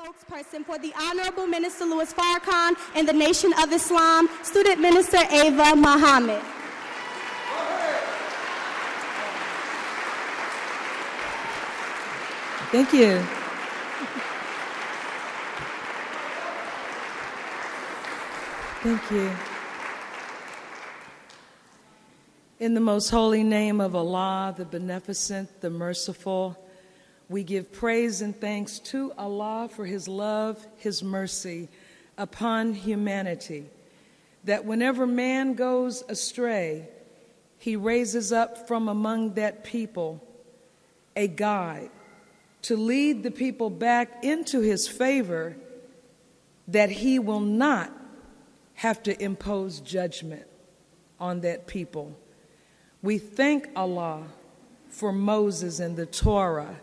spokesperson for the Honorable Minister Louis Farrakhan and the Nation of Islam, Student Minister Ava Muhammad. Thank you. Thank you. In the most holy name of Allah, the Beneficent, the Merciful, we give praise and thanks to Allah for His love, His mercy upon humanity, that whenever man goes astray, He raises up from among that people a guide to lead the people back into His favor, that He will not have to impose judgment on that people. We thank Allah for Moses and the Torah,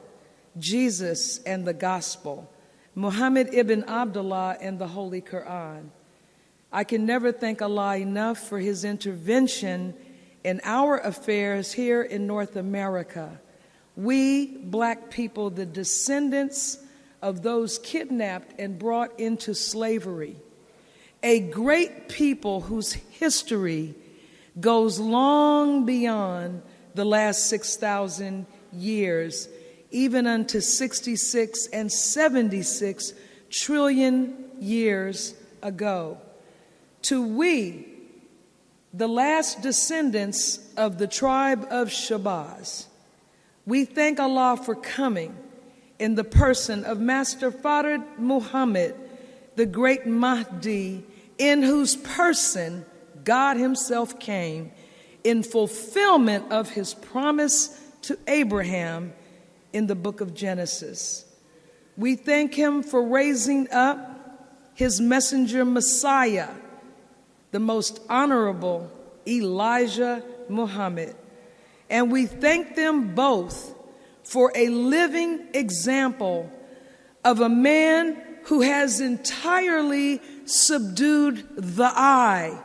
Jesus and the Gospel, Muhammad ibn Abdullah and the Holy Quran. I can never thank Allah enough for His intervention in our affairs here in North America. We, black people, the descendants of those kidnapped and brought into slavery, a great people whose history goes long beyond the last 6,000 years, even unto 66 and 76 trillion years ago. To we, the last descendants of the tribe of Shabazz, we thank Allah for coming in the person of Master Farid Muhammad, the great Mahdi, in whose person God Himself came in fulfillment of His promise to Abraham in the book of Genesis. We thank Him for raising up His messenger Messiah, the most honorable Elijah Muhammad. And we thank them both for a living example of a man who has entirely subdued the I,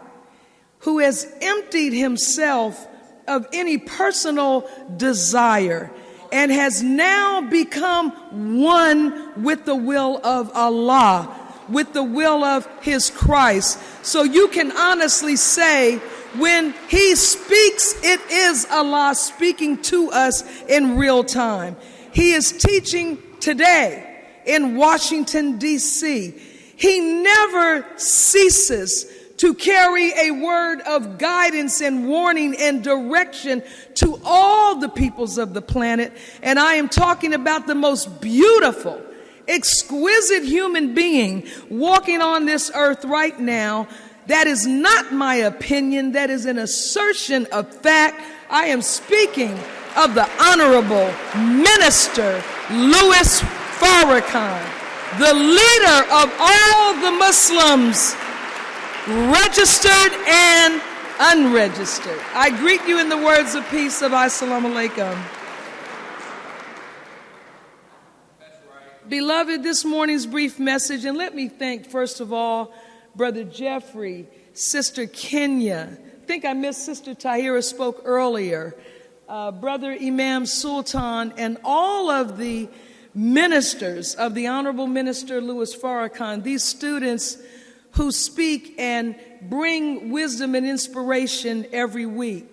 who has emptied himself of any personal desire and has now become one with the will of Allah, with the will of His Christ. So you can honestly say, when He speaks, it is Allah speaking to us in real time. He is teaching today in Washington, D.C. He never ceases to carry a word of guidance and warning and direction to all the peoples of the planet. And I am talking about the most beautiful, exquisite human being walking on this earth right now. That is not my opinion. That is an assertion of fact. I am speaking of the Honorable Minister Louis Farrakhan, the leader of all the Muslims, registered and unregistered. I greet you in the words of peace of Assalamu alaikum. Beloved, this morning's brief message, and let me thank, first of all, Brother Jeffrey, Sister Kenya. I think I missed Sister Tahira spoke earlier. Brother Imam Sultan, and all of the ministers of the Honorable Minister Louis Farrakhan, these students who speak and bring wisdom and inspiration every week.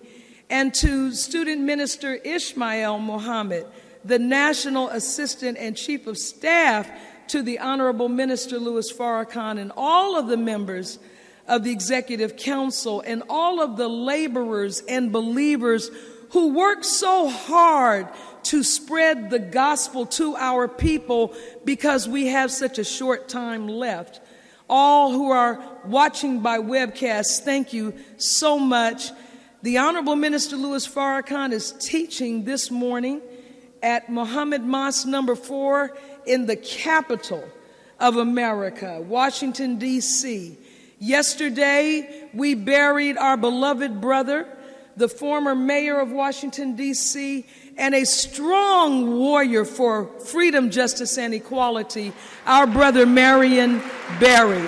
And to Student Minister Ismail Muhammad, the National Assistant and Chief of Staff to the Honorable Minister Louis Farrakhan, and all of the members of the Executive Council, and all of the laborers and believers who work so hard to spread the gospel to our people because we have such a short time left. All who are watching by webcast, thank you so much. The Honorable Minister Louis Farrakhan is teaching this morning at Muhammad Mosque number 4 in the capital of America, Washington, D.C. Yesterday, we buried our beloved brother, the former mayor of Washington, D.C., and a strong warrior for freedom, justice, and equality, our brother Marion Barry.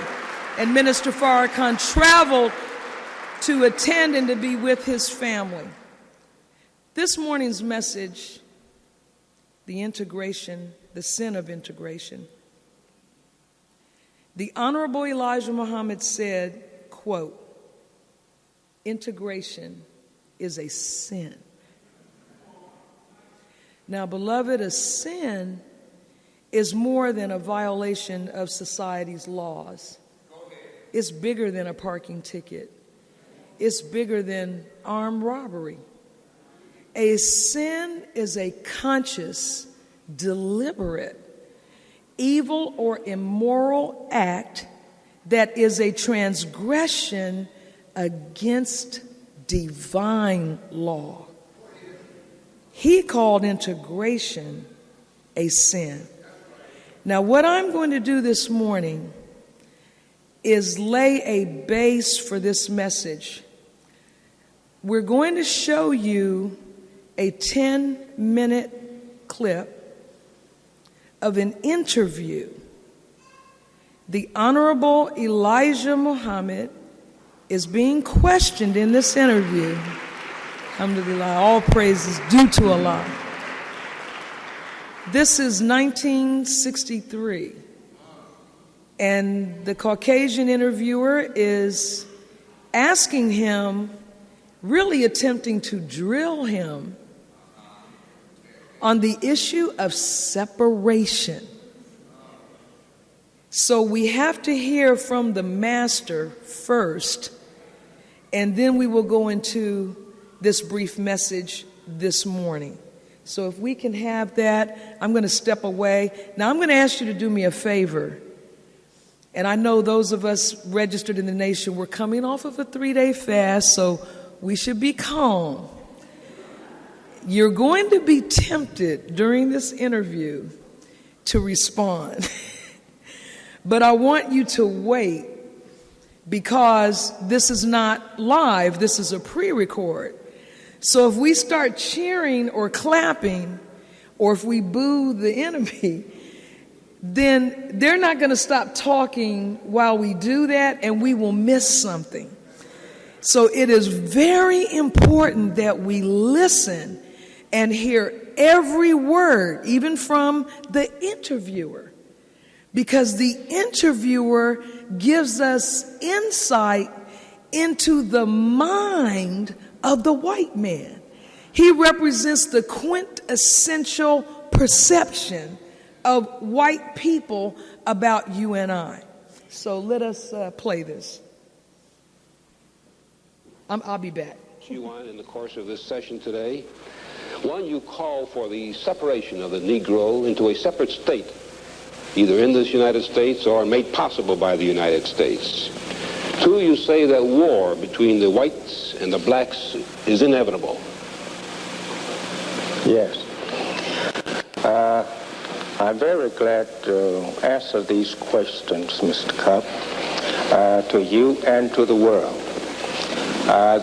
And Minister Farrakhan traveled to attend and to be with his family. This morning's message, the sin of integration, The Honorable Elijah Muhammad said, quote, "Integration is a sin." Now, beloved, a sin is more than a violation of society's laws. It's bigger than a parking ticket. It's bigger than armed robbery. A sin is a conscious, deliberate, evil or immoral act that is a transgression against divine law. He called integration a sin. Now, what I'm going to do this morning is lay a base for this message. We're going to show you a 10-minute clip of an interview. The Honorable Elijah Muhammad is being questioned in this interview. Alhamdulillah, all praise is due to Allah. This is 1963, and the Caucasian interviewer is asking him, really attempting to drill him on the issue of separation. So we have to hear from the master first, and then we will go into this brief message this morning. So if we can have that, I'm going to step away. Now I'm going to ask you to do me a favor. And I know those of us registered in the nation, we're coming off of a 3-day fast, so we should be calm. You're going to be tempted during this interview to respond. But I want you to wait, because this is not live, this is a pre-record. So if we start cheering or clapping, or if we boo the enemy, then they're not going to stop talking while we do that, and we will miss something. So it is very important that we listen and hear every word, even from the interviewer, because the interviewer gives us insight into the mind of the white man. He represents the quintessential perception of white people about you and I. So let us play this. I'll be back. You on in the course of this session today. One, you call for the separation of the Negro into a separate state, either in this United States or made possible by the United States. Two, you say that war between the whites and the blacks is inevitable. Yes. I'm very glad to answer these questions, Mr. Cup, to you and to the world.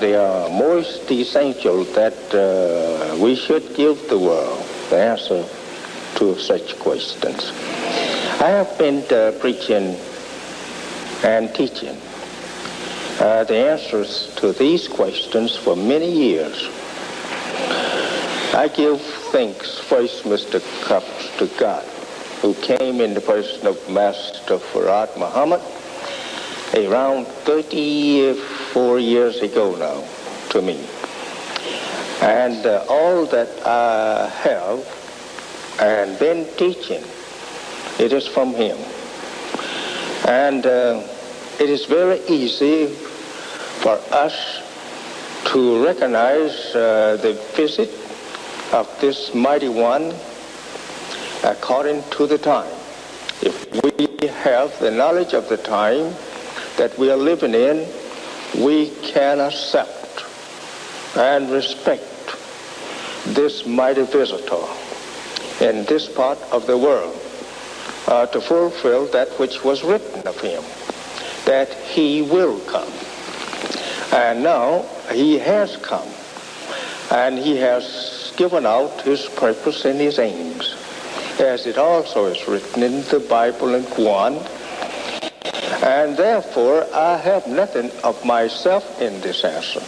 They are most essential that we should give the world the answer to such questions. I have been preaching and teaching the answers to these questions for many years. I give thanks first, Mr. Cups, to God, who came in the person of Master Farrakhan Muhammad around 34 years ago now to me. And all that I have and been teaching, it is from him. And it is very easy for us to recognize the visit of this mighty one according to the time. If we have the knowledge of the time that we are living in, we can accept and respect this mighty visitor in this part of the world to fulfill that which was written of him, that he will come. And now he has come, and he has given out his purpose and his aims, as it also is written in the Bible and Quran. And therefore, I have nothing of myself in this answer.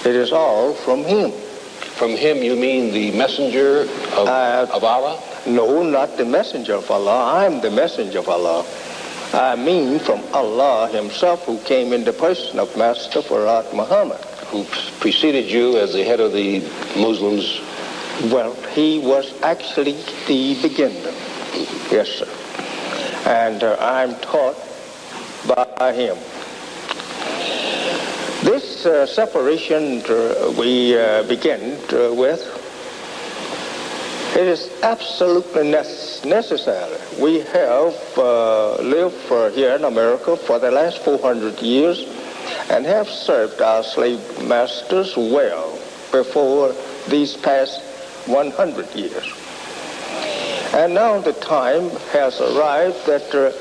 It is all from him. From him, you mean the messenger of Allah? No, not the messenger of Allah. I'm the messenger of Allah. I mean from Allah himself, who came in the person of Master Farad Muhammad. Who preceded you as the head of the Muslims? Well, he was actually the beginner. Yes, sir. And I'm taught by him. This separation we begin with, it is absolutely necessary. We have lived here in America for the last 400 years and have served our slave masters well before these past 100 years. And now the time has arrived that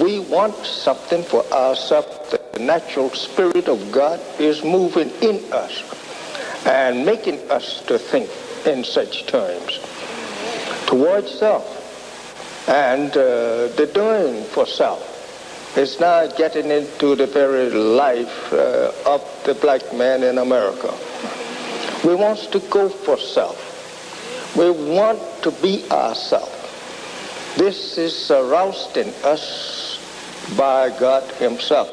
we want something for ourselves. The natural spirit of God is moving in us and making us to think in such terms towards self. And the doing for self is now getting into the very life of the black man in America. We want to go for self. We want to be ourselves. This is aroused in us by God himself.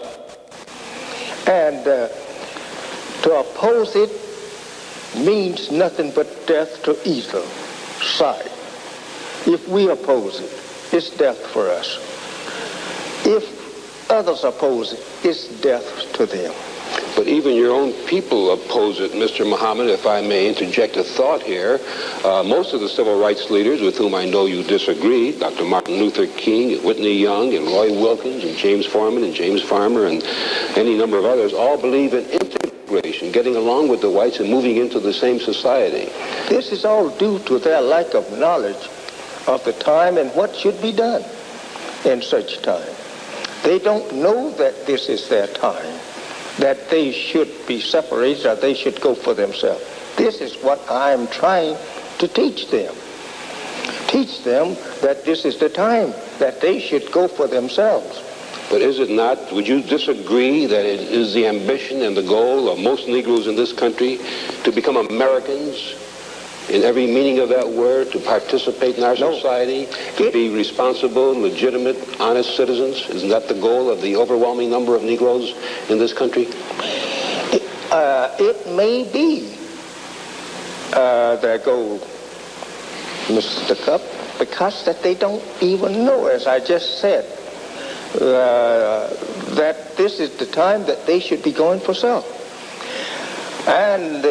And to oppose it means nothing but death to either side. If we oppose it, it's death for us. If others oppose it, it's death to them. But even your own people oppose it, Mr. Muhammad, if I may interject a thought here. Most of the civil rights leaders with whom I know you disagree, Dr. Martin Luther King, Whitney Young, and Roy Wilkins, and James Foreman, and James Farmer, and any number of others, all believe in integration, getting along with the whites and moving into the same society. This is all due to their lack of knowledge of the time and what should be done in such time. They don't know that this is their time, that they should be separated or they should go for themselves. This is what I'm trying to teach them. Teach them that this is the time that they should go for themselves. But is it not, would you disagree that it is the ambition and the goal of most Negroes in this country to become Americans in every meaning of that word, to participate in our society, to be responsible, legitimate, honest citizens? Isn't that the goal of the overwhelming number of Negroes in this country? It may be their goal, Mr. Cup, because that they don't even know, as I just said, that this is the time that they should be going for self. And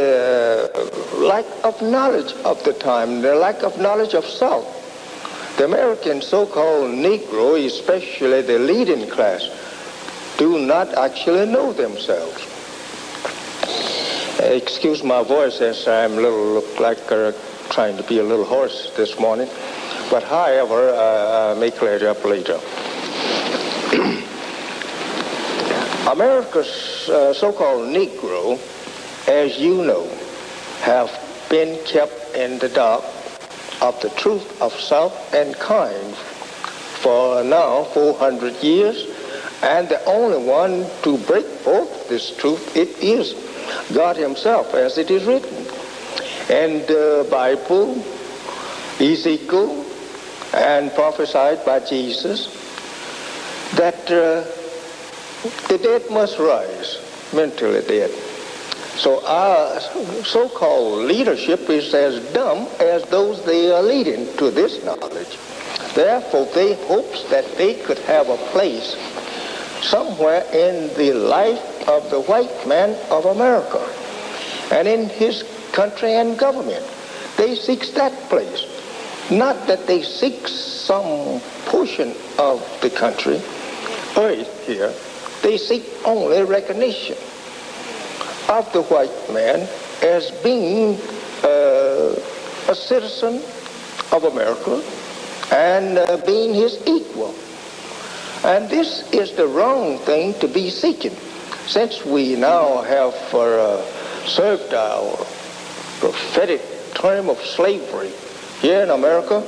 lack of knowledge of the time, the lack of knowledge of self. The American so-called Negro, especially the leading class, do not actually know themselves. Excuse my voice as I'm look like trying to be a little hoarse this morning, but however, I may clear it up later. America's so-called Negro, as you know, have been kept in the dark of the truth of self and kind for now 400 years, and the only one to break forth this truth, it is God himself, as it is written. And the Bible, Ezekiel, and prophesied by Jesus, that the dead must rise, mentally dead. So our so-called leadership is as dumb as those they are leading to this knowledge. Therefore, they hopes that they could have a place somewhere in the life of the white man of America and in his country and government. They seek that place. Not that they seek some portion of the country, earth here. They seek only recognition of the white man as being a citizen of America and being his equal. And this is the wrong thing to be seeking. Since we now have served our prophetic term of slavery here in America,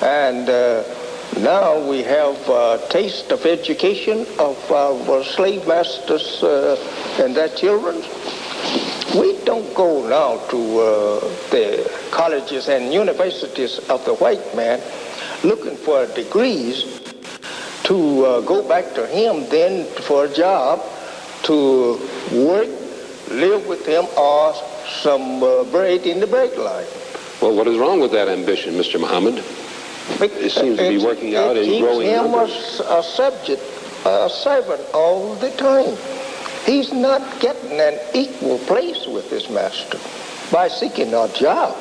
and now we have a taste of education of our slave masters and their children. We don't go now to the colleges and universities of the white man looking for degrees to go back to him then for a job to work, live with him, or some bread in the bread line. Well, what is wrong with that ambition, Mr. Muhammad? It seems to be working out in growing numbers. A servant all the time. He's not getting an equal place with his master by seeking a job.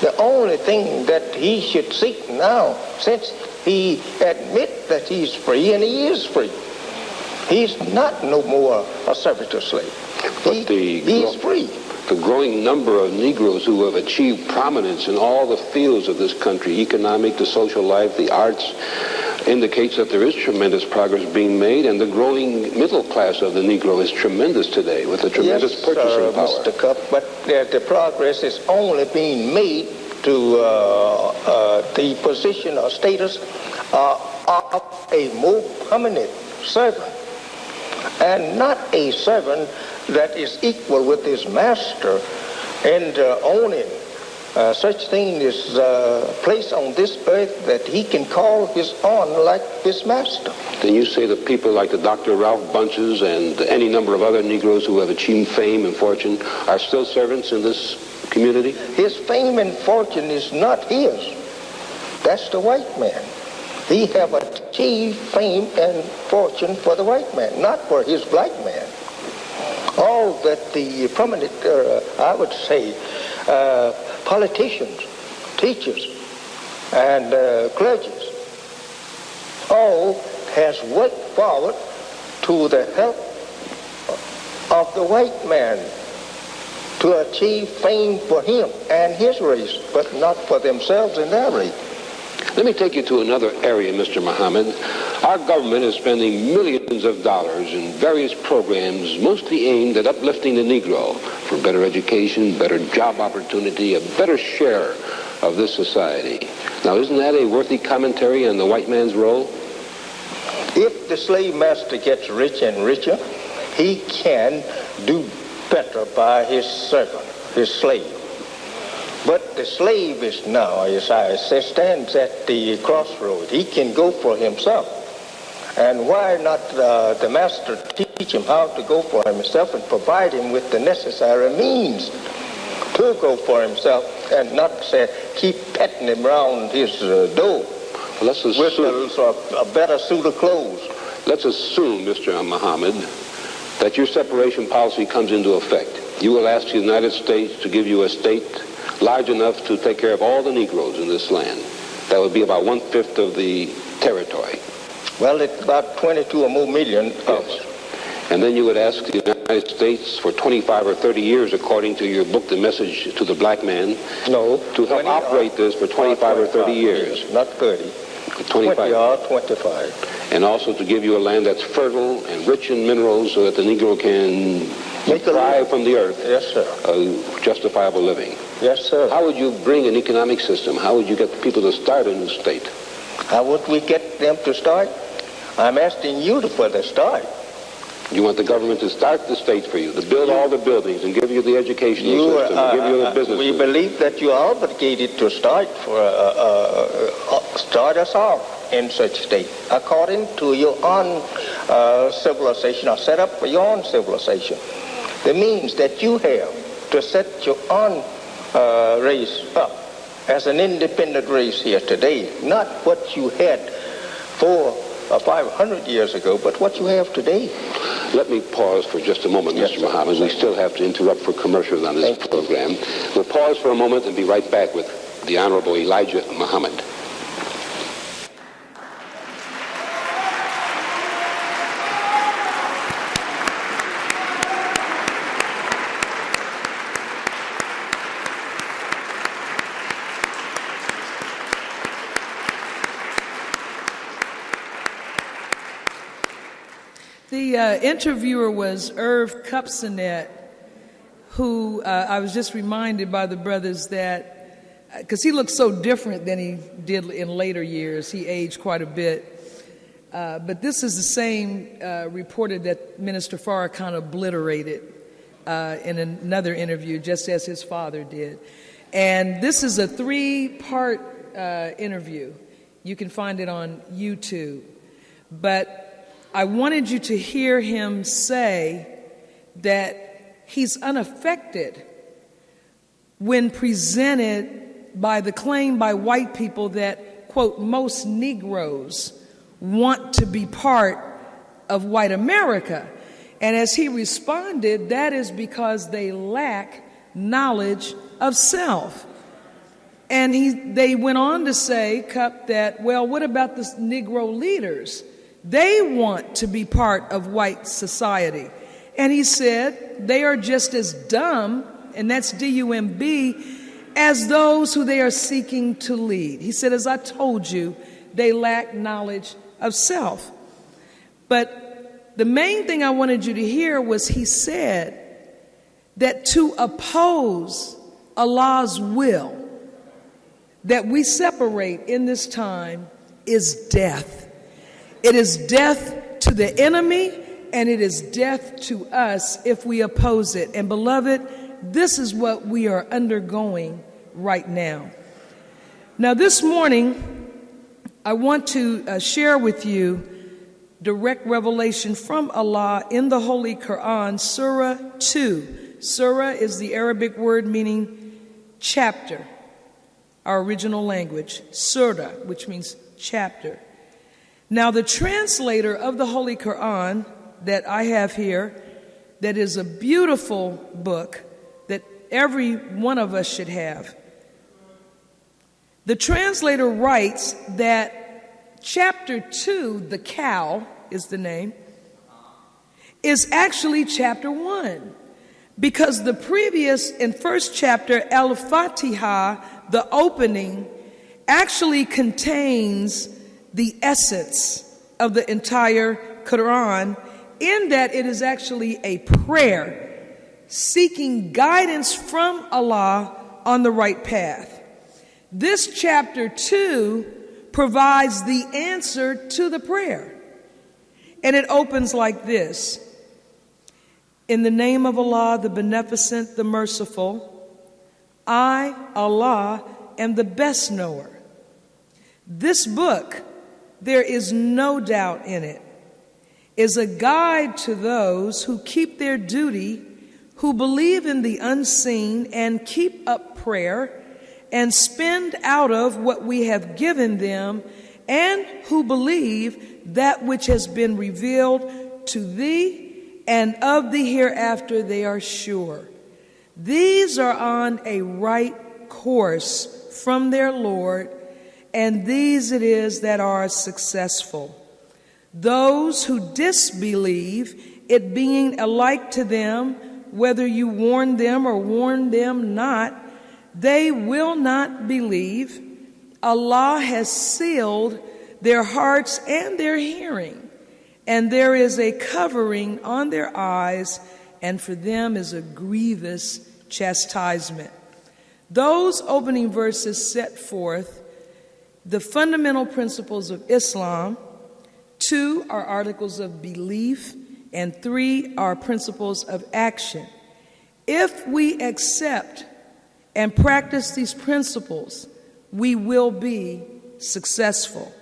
The only thing that he should seek now, since he admits that he's free, and he is free, he's not no more a servitor slave. He's free. The growing number of Negroes who have achieved prominence in all the fields of this country, economic, the social life, the arts, indicates that there is tremendous progress being made, and the growing middle class of the Negro is tremendous today, with a tremendous purchasing power. Mr. Cup, but the progress is only being made to the position or status of a more prominent servant, and not a servant that is equal with his master and owning such thing is placed on this earth that he can call his own like his master. Then you say that people like the Dr. Ralph Bunches and any number of other Negroes who have achieved fame and fortune are still servants in this community? His fame and fortune is not his. That's the white man. He have achieved fame and fortune for the white man, not for his black man. All that the prominent, I would say, politicians, teachers, and clergies, all has worked forward to the help of the white man to achieve fame for him and his race, but not for themselves and their race. Let me take you to another area, Mr. Muhammad. Our government is spending millions of dollars in various programs mostly aimed at uplifting the Negro for better education, better job opportunity, a better share of this society. Now, isn't that a worthy commentary on the white man's role? If the slave master gets rich and richer, he can do better by his servant, his slave. But the slave is now, as I say, stands at the crossroad. He can go for himself. And why not the master teach him how to go for himself and provide him with the necessary means to go for himself, and not say, keep petting him around his door with a better suit of clothes. Let's assume, Mr. Muhammad, that your separation policy comes into effect. You will ask the United States to give you a state large enough to take care of all the Negroes in this land. That would be about 1/5 of the territory. Well, it's about 22 or more million of us. And then you would ask the United States for 25 or 30 years, according to your book, The Message to the Black Man, to help operate this for 25 or 30 years. Not 30. 25. 20 or 25. And also to give you a land that's fertile and rich in minerals so that the Negro can thrive from the earth. Yes, sir. A justifiable living. Yes, sir. How would you bring an economic system? How would you get the people to start a new state? How would we get them to start? I'm asking you for the start. You want the government to start the state for you, to build all the buildings and give you the educational system, and give you the business. We believe that you are obligated to start us off in such state, according to your own civilization, or set up for your own civilization. The means that you have to set your own race up as an independent race here today, not what you had 400 or 500 years ago, but what you have today. Let me pause for just a moment, Mr. Muhammad. We still have to interrupt for commercials on this program. We'll pause for a moment and be right back with the Honorable Elijah Muhammad. The interviewer was Irv Kupcinet, who I was just reminded by the brothers that, because he looked so different than he did in later years. He aged quite a bit. But this is the same reporter that Minister Farrakhan obliterated in another interview, just as his father did. And this is a 3-part interview. You can find it on YouTube. But I wanted you to hear him say that he's unaffected when presented by the claim by white people that, quote, most Negroes want to be part of white America. And as he responded, that is because they lack knowledge of self. And they went on to say, Cup, that, well, what about the Negro leaders? They want to be part of white society. And he said, they are just as dumb, and that's D-U-M-B, as those who they are seeking to lead. He said, as I told you, they lack knowledge of self. But the main thing I wanted you to hear was he said that to oppose Allah's will that we separate in this time is death. It is death to the enemy, and it is death to us if we oppose it. And beloved, this is what we are undergoing right now. Now, this morning, I want to share with you direct revelation from Allah in the Holy Quran, Surah 2. Surah is the Arabic word meaning chapter, our original language. Surah, which means chapter. Now, the translator of the Holy Quran that I have here, that is a beautiful book that every one of us should have. The translator writes that chapter 2, the cow is the name, is actually chapter 1. Because the previous and first chapter, Al-Fatiha, the opening, actually contains the essence of the entire Quran, in that it is actually a prayer seeking guidance from Allah on the right path. This chapter 2 provides the answer to the prayer. And it opens like this. In the name of Allah, the Beneficent, the Merciful, I, Allah, am the best knower. This book, there is no doubt in it, is a guide to those who keep their duty, who believe in the unseen and keep up prayer and spend out of what we have given them, and who believe that which has been revealed to thee, and of the hereafter they are sure. These are on a right course from their Lord, and these it is that are successful. Those who disbelieve, it being alike to them, whether you warn them or warn them not, they will not believe. Allah has sealed their hearts and their hearing, and there is a covering on their eyes, and for them is a grievous chastisement. Those opening verses set forth the fundamental principles of Islam. 2 are articles of belief, and 3 are principles of action. If we accept and practice these principles, we will be successful.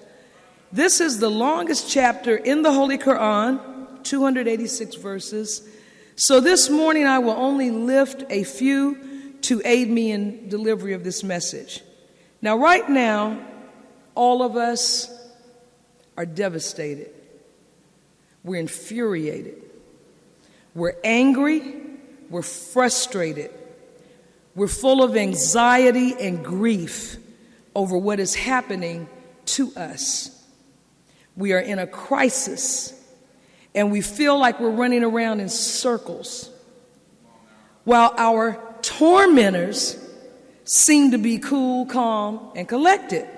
This is the longest chapter in the Holy Quran, 286 verses. So this morning I will only lift a few to aid me in delivery of this message. Now, right now, all of us are devastated. We're infuriated. We're angry. We're frustrated. We're full of anxiety and grief over what is happening to us. We are in a crisis, and we feel like we're running around in circles, while our tormentors seem to be cool, calm, and collected.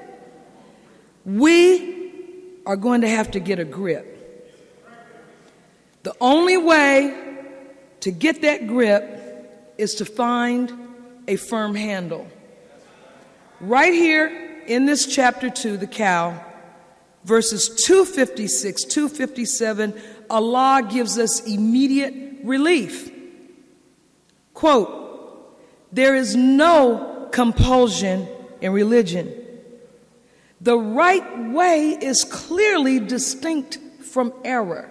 We are going to have to get a grip. The only way to get that grip is to find a firm handle. Right here in this chapter 2, the cow, verses 256, 257, Allah gives us immediate relief. Quote, there is no compulsion in religion. The right way is clearly distinct from error.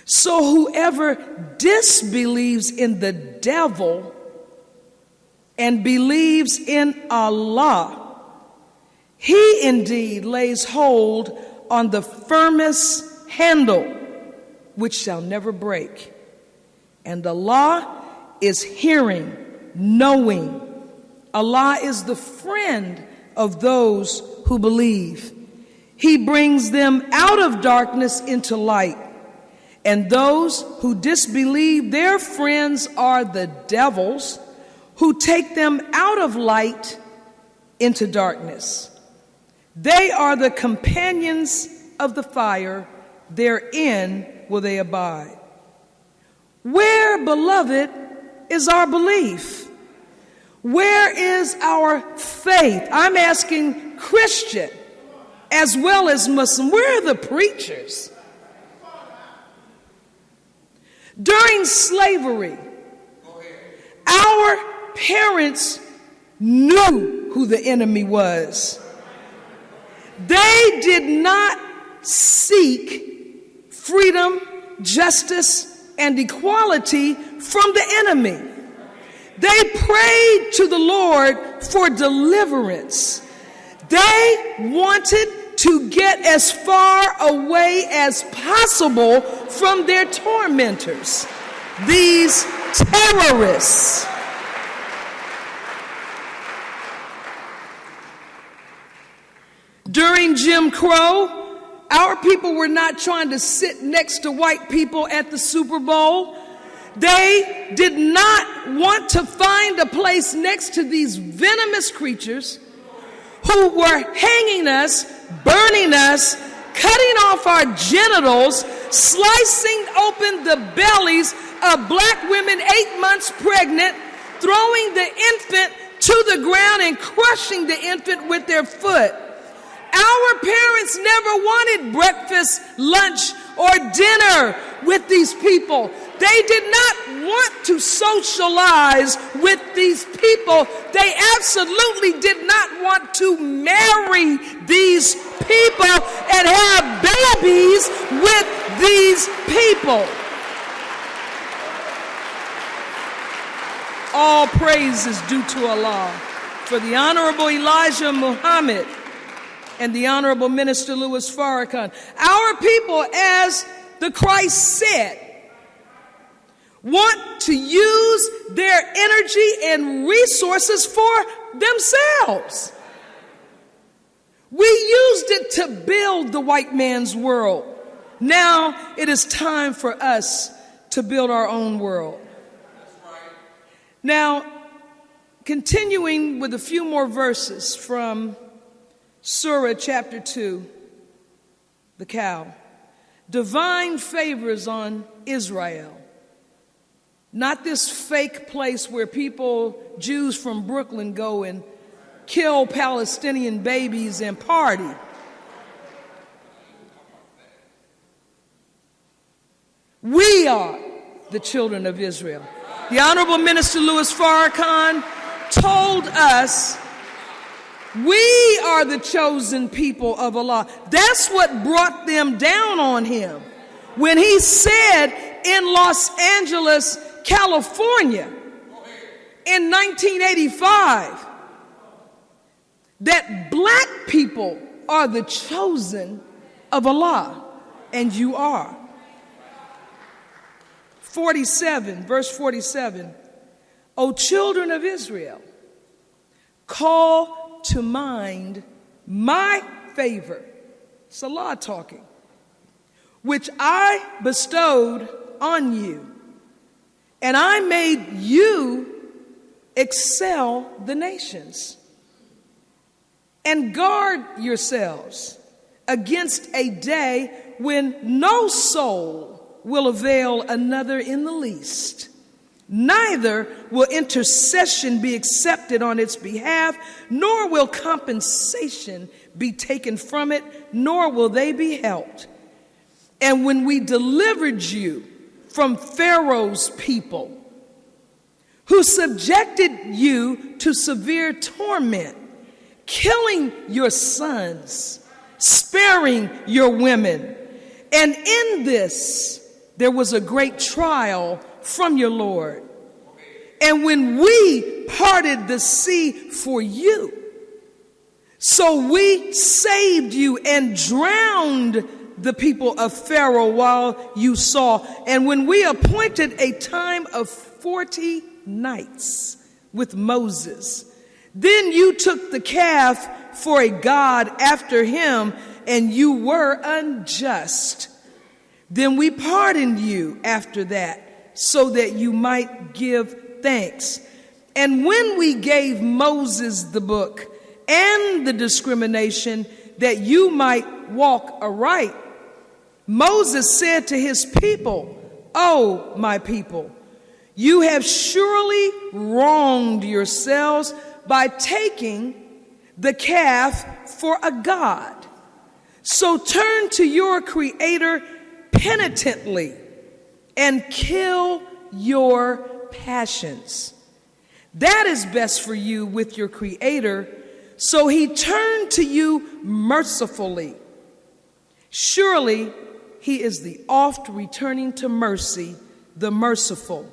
So whoever disbelieves in the devil and believes in Allah, he indeed lays hold on the firmest handle, which shall never break. And Allah is hearing, knowing. Allah is the friend of those who believe. He brings them out of darkness into light. And those who disbelieve, their friends are the devils who take them out of light into darkness. They are the companions of the fire. Therein will they abide. Where, beloved, is our belief? Where is our faith? I'm asking Christian as well as Muslim. Where are the preachers? During slavery, our parents knew who the enemy was. They did not seek freedom, justice, and equality from the enemy. They prayed to the Lord for deliverance. They wanted to get as far away as possible from their tormentors, these terrorists. During Jim Crow, our people were not trying to sit next to white people at the Super Bowl. They did not want to find a place next to these venomous creatures who were hanging us, burning us, cutting off our genitals, slicing open the bellies of black women 8 months pregnant, throwing the infant to the ground and crushing the infant with their foot. Our parents never wanted breakfast, lunch, or dinner with these people. They did not want to socialize with these people. They absolutely did not want to marry these people and have babies with these people. All praise is due to Allah. For the Honorable Elijah Muhammad and the Honorable Minister Louis Farrakhan, our people, as the Christ said, want to use their energy and resources for themselves. We used it to build the white man's world. Now it is time for us to build our own world. Now, continuing with a few more verses from Surah chapter 2, the cow. Divine favors on Israel. Not this fake place where people, Jews from Brooklyn, go and kill Palestinian babies and party. We are the children of Israel. The Honorable Minister Louis Farrakhan told us we are the chosen people of Allah. That's what brought them down on him when he said in Los Angeles, California, in 1985, that black people are the chosen of Allah, and you are. 47, verse 47, O children of Israel, call to mind my favor, it's Allah talking, which I bestowed on you, and I made you excel the nations. And guard yourselves against a day when no soul will avail another in the least. Neither will intercession be accepted on its behalf, nor will compensation be taken from it, nor will they be helped. And when we delivered you from Pharaoh's people, who subjected you to severe torment, killing your sons, sparing your women. And in this, there was a great trial from your Lord. And when we parted the sea for you, so we saved you and drowned the people of Pharaoh while you saw. And when we appointed a time of 40 nights with Moses, then you took the calf for a god after him, and you were unjust. Then we pardoned you after that, so that you might give thanks. And when we gave Moses the book and the discrimination that you might walk aright, Moses said to his people, "Oh, my people, you have surely wronged yourselves by taking the calf for a god. So turn to your Creator penitently and kill your passions. That is best for you with your Creator." So he turned to you mercifully. Surely he is the oft returning to mercy, the merciful.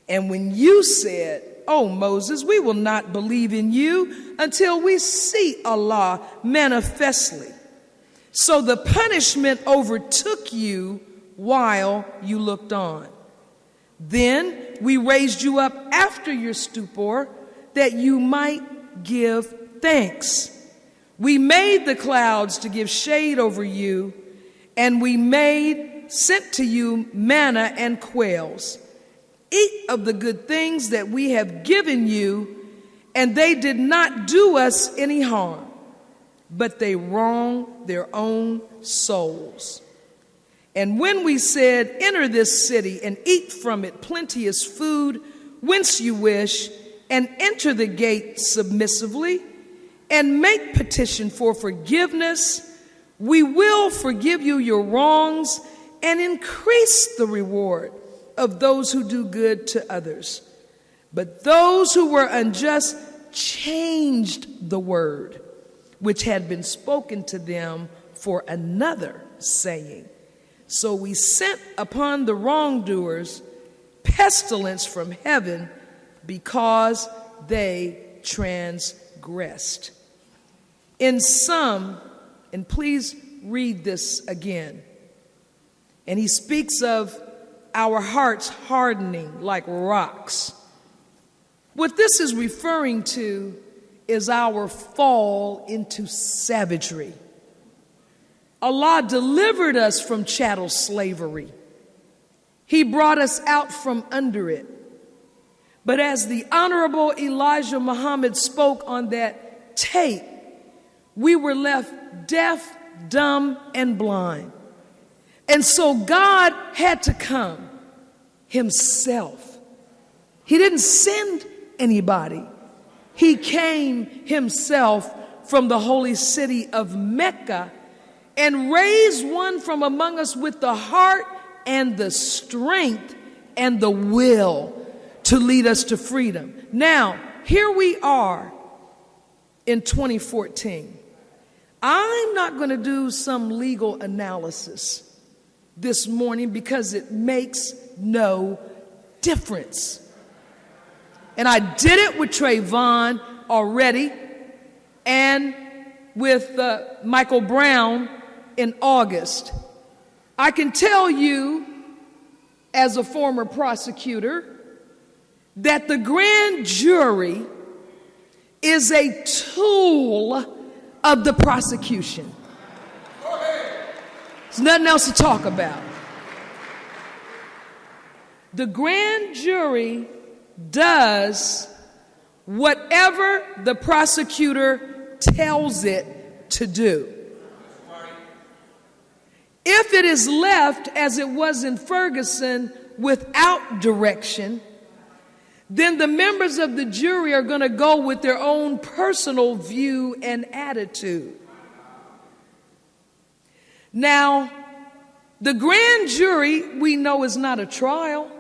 And when you said, "Oh, Moses, we will not believe in you until we see Allah manifestly," so the punishment overtook you while you looked on. Then we raised you up after your stupor, that you might give thanks. We made the clouds to give shade over you, and we sent to you manna and quails. Eat of the good things that we have given you, and they did not do us any harm, but they wronged their own souls. And when we said, "Enter this city and eat from it plenteous food whence you wish, and enter the gate submissively, and make petition for forgiveness, we will forgive you your wrongs and increase the reward of those who do good to others." But those who were unjust changed the word which had been spoken to them for another saying. So we sent upon the wrongdoers pestilence from heaven, because they transgressed. In some, and please read this again, and he speaks of our hearts hardening like rocks. What this is referring to is our fall into savagery. Allah delivered us from chattel slavery. He brought us out from under it. But as the Honorable Elijah Muhammad spoke on that tape, we were left deaf, dumb, and blind. And so God had to come himself. He didn't send anybody. He came himself from the holy city of Mecca and raised one from among us with the heart and the strength and the will to lead us to freedom. Now, here we are in 2014. I'm not going to do some legal analysis this morning because it makes no difference. And I did it with Trayvon already and with Michael Brown in August. I can tell you, as a former prosecutor, that the grand jury is a tool of the prosecution. There's nothing else to talk about. The grand jury does whatever the prosecutor tells it to do. If it is left as it was in Ferguson without direction, then the members of the jury are going to go with their own personal view and attitude. Now, the grand jury, we know, is not a trial.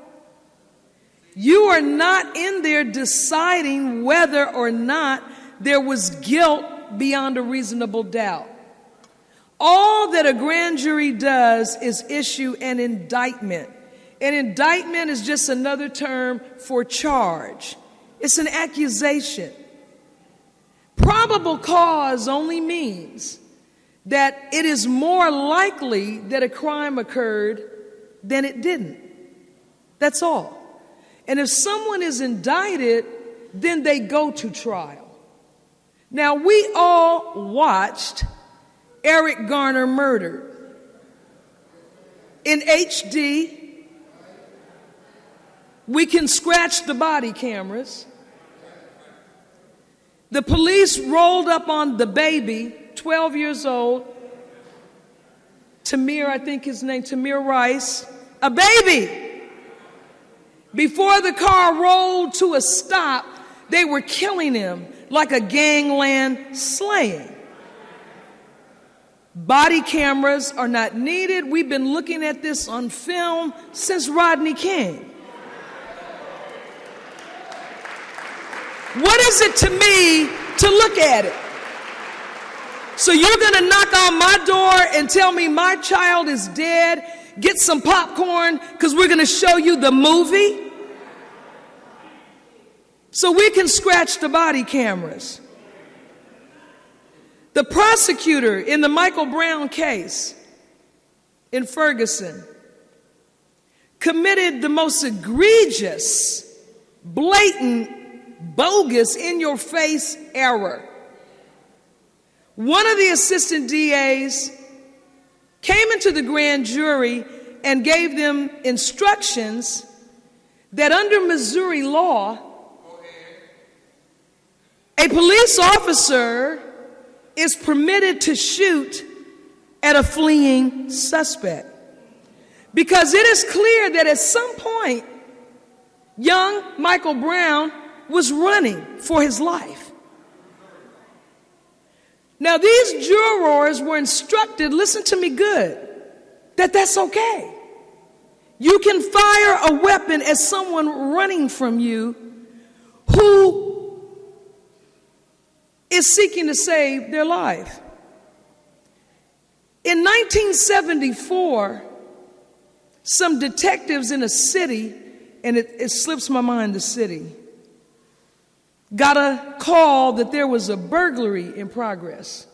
You are not in there deciding whether or not there was guilt beyond a reasonable doubt. All that a grand jury does is issue an indictment. An indictment is just another term for charge. It's an accusation. Probable cause only means that it is more likely that a crime occurred than it didn't. That's all. And if someone is indicted, then they go to trial. Now, we all watched Eric Garner murdered in HD. We can scratch the body cameras. The police rolled up on the baby, 12 years old, Tamir, I think his name, Tamir Rice, a baby. Before the car rolled to a stop, they were killing him like a gangland slaying. Body cameras are not needed. We've been looking at this on film since Rodney King. What is it to me to look at it? So you're going to knock on my door and tell me my child is dead? Get some popcorn because we're going to show you the movie? So we can scratch the body cameras. The prosecutor in the Michael Brown case in Ferguson committed the most egregious, blatant, bogus, in-your-face error. One of the assistant DAs came into the grand jury and gave them instructions that under Missouri law, a police officer is permitted to shoot at a fleeing suspect. Because it is clear that at some point, young Michael Brown was running for his life. Now, these jurors were instructed, listen to me good, that that's okay. You can fire a weapon at someone running from you who is seeking to save their life. In 1974, some detectives in a city, and it slips my mind the city, got a call that there was a burglary in progress.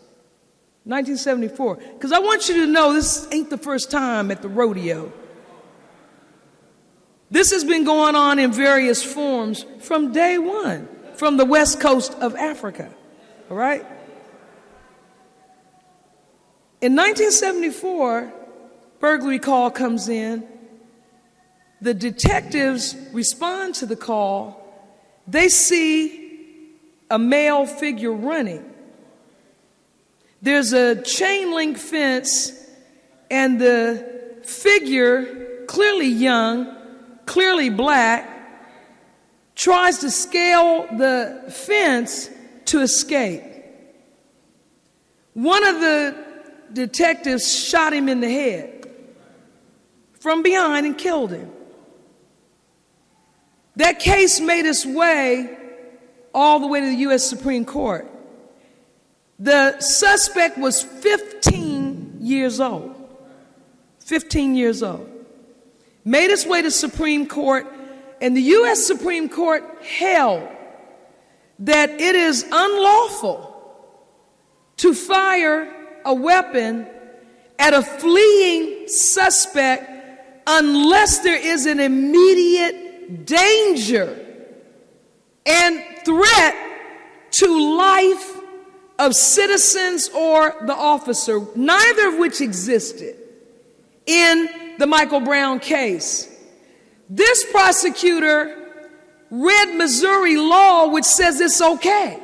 1974. Because I want you to know this ain't the first time at the rodeo. This has been going on in various forms from day one, from the west coast of Africa. All right? In 1974, burglary call comes in. The detectives respond to the call. They see a male figure running. There's a chain link fence, and the figure, clearly young, clearly black, tries to scale the fence to escape. One of the detectives shot him in the head from behind and killed him. That case made its way all the way to the U.S. Supreme Court. The suspect was 15 years old. 15 years old. Made its way to Supreme Court, and the U.S. Supreme Court held that it is unlawful to fire a weapon at a fleeing suspect unless there is an immediate danger and threat to life of citizens or the officer, neither of which existed in the Michael Brown case. This prosecutor read Missouri law, which says it's okay.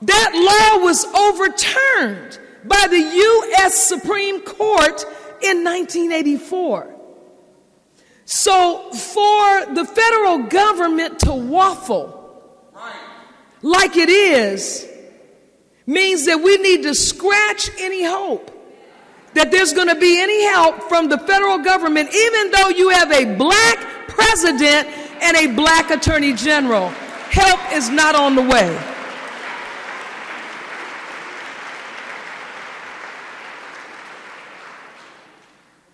That law was overturned by the U.S. Supreme Court in 1984. So for the federal government to waffle like it is means that we need to scratch any hope that there's going to be any help from the federal government, even though you have a black president and a black attorney general. Help is not on the way.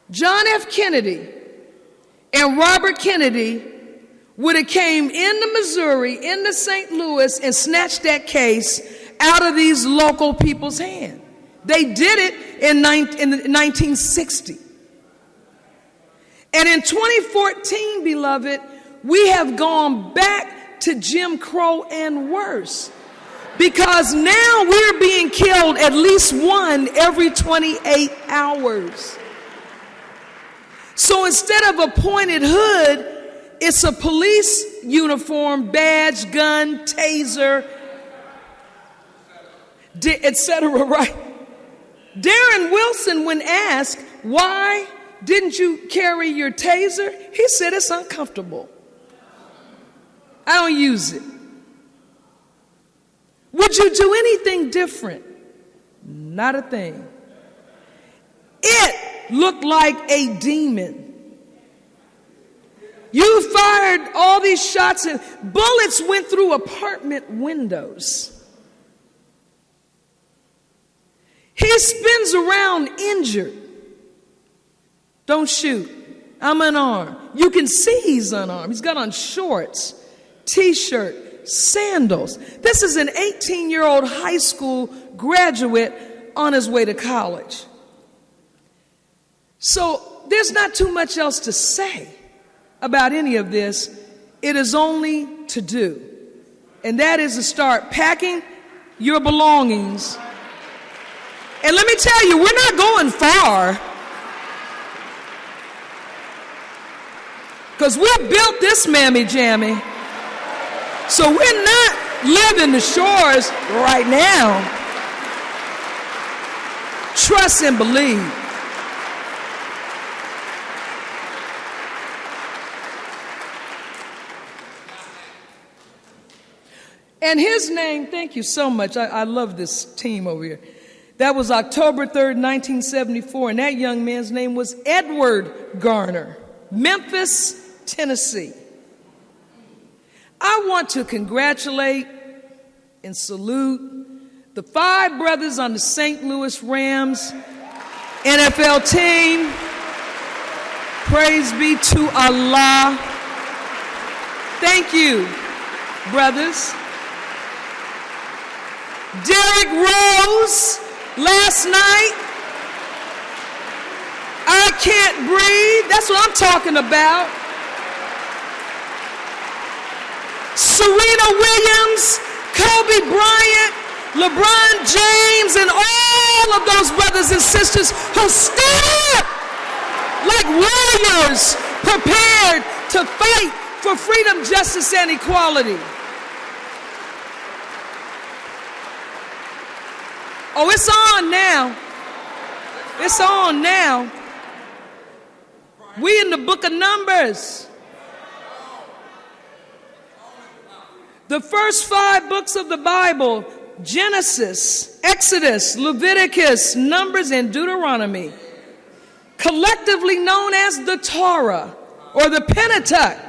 John F. Kennedy and Robert Kennedy would have came into Missouri, into St. Louis, and snatched that case out of these local people's hands. They did it in 1960. And in 2014, beloved, we have gone back to Jim Crow and worse. Because now we're being killed at least one every 28 hours. So instead of a pointed hood, it's a police uniform, badge, gun, taser, etc., right? Darren Wilson, when asked, why didn't you carry your taser? He said, it's uncomfortable. I don't use it. Would you do anything different? Not a thing. It looked like a demon. You fired all these shots and bullets went through apartment windows. He spins around injured. Don't shoot. I'm unarmed. You can see he's unarmed. He's got on shorts, t-shirt, sandals. This is an 18-year-old high school graduate on his way to college. So there's not too much else to say about any of this. It is only to do. And that is to start packing your belongings. And let me tell you, we're not going far. Because we built this mammy-jammy. So we're not living the shores right now. Trust and believe. And his name, thank you so much. I love this team over here. That was October 3rd, 1974. And that young man's name was Edward Garner, Memphis, Tennessee. I want to congratulate and salute the 5 brothers on the St. Louis Rams NFL team. Praise be to Allah. Thank you, brothers. Derrick Rose last night. I can't breathe. That's what I'm talking about. Serena Williams, Kobe Bryant, LeBron James, and all of those brothers and sisters who stood up like warriors prepared to fight for freedom, justice, and equality. Oh, it's on now. It's on now. We in the book of Numbers. The first 5 books of the Bible, Genesis, Exodus, Leviticus, Numbers, and Deuteronomy, collectively known as the Torah or the Pentateuch.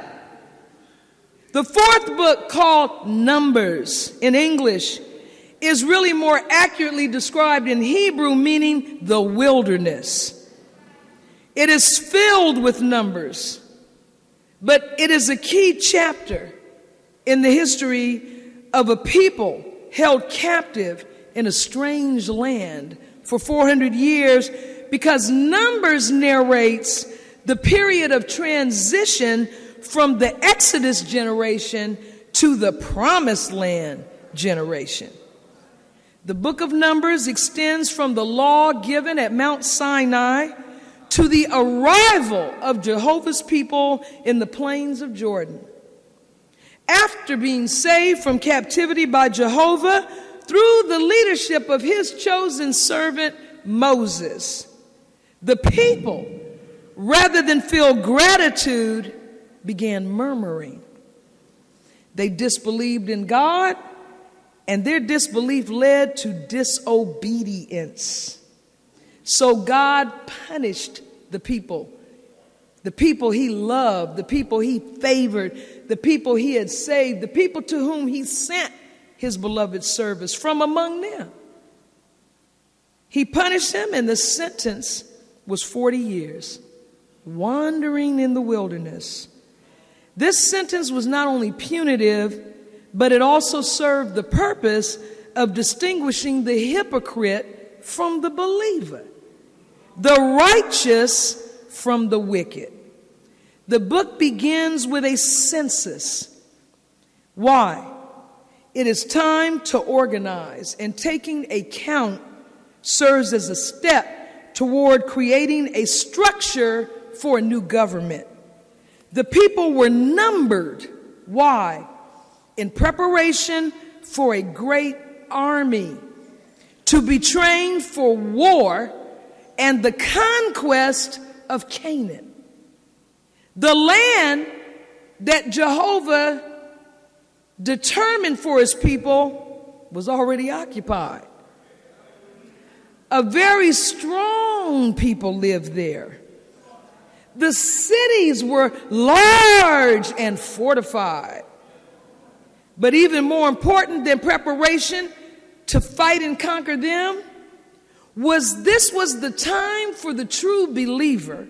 The 4th book, called Numbers in English, is really more accurately described in Hebrew, meaning the wilderness. It is filled with numbers, but it is a key chapter in the history of a people held captive in a strange land for 400 years, because Numbers narrates the period of transition from the Exodus generation to the Promised Land generation. The book of Numbers extends from the law given at Mount Sinai to the arrival of Jehovah's people in the plains of Jordan. After being saved from captivity by Jehovah through the leadership of his chosen servant Moses, the people, rather than feel gratitude, began murmuring. They disbelieved in God, and their disbelief led to disobedience. So God punished the people he loved, the people he favored, the people he had saved, the people to whom he sent his beloved service from among them. He punished them, and the sentence was 40 years. wandering in the wilderness. This sentence was not only punitive, but it also served the purpose of distinguishing the hypocrite from the believer, the righteous from the wicked. The book begins with a census. Why? It is time to organize, and taking a count serves as a step toward creating a structure for a new government. The people were numbered. Why? In preparation for a great army to be trained for war and the conquest of Canaan. The land that Jehovah determined for his people was already occupied. A very strong people lived there. The cities were large and fortified. But even more important than preparation to fight and conquer them was the time for the true believer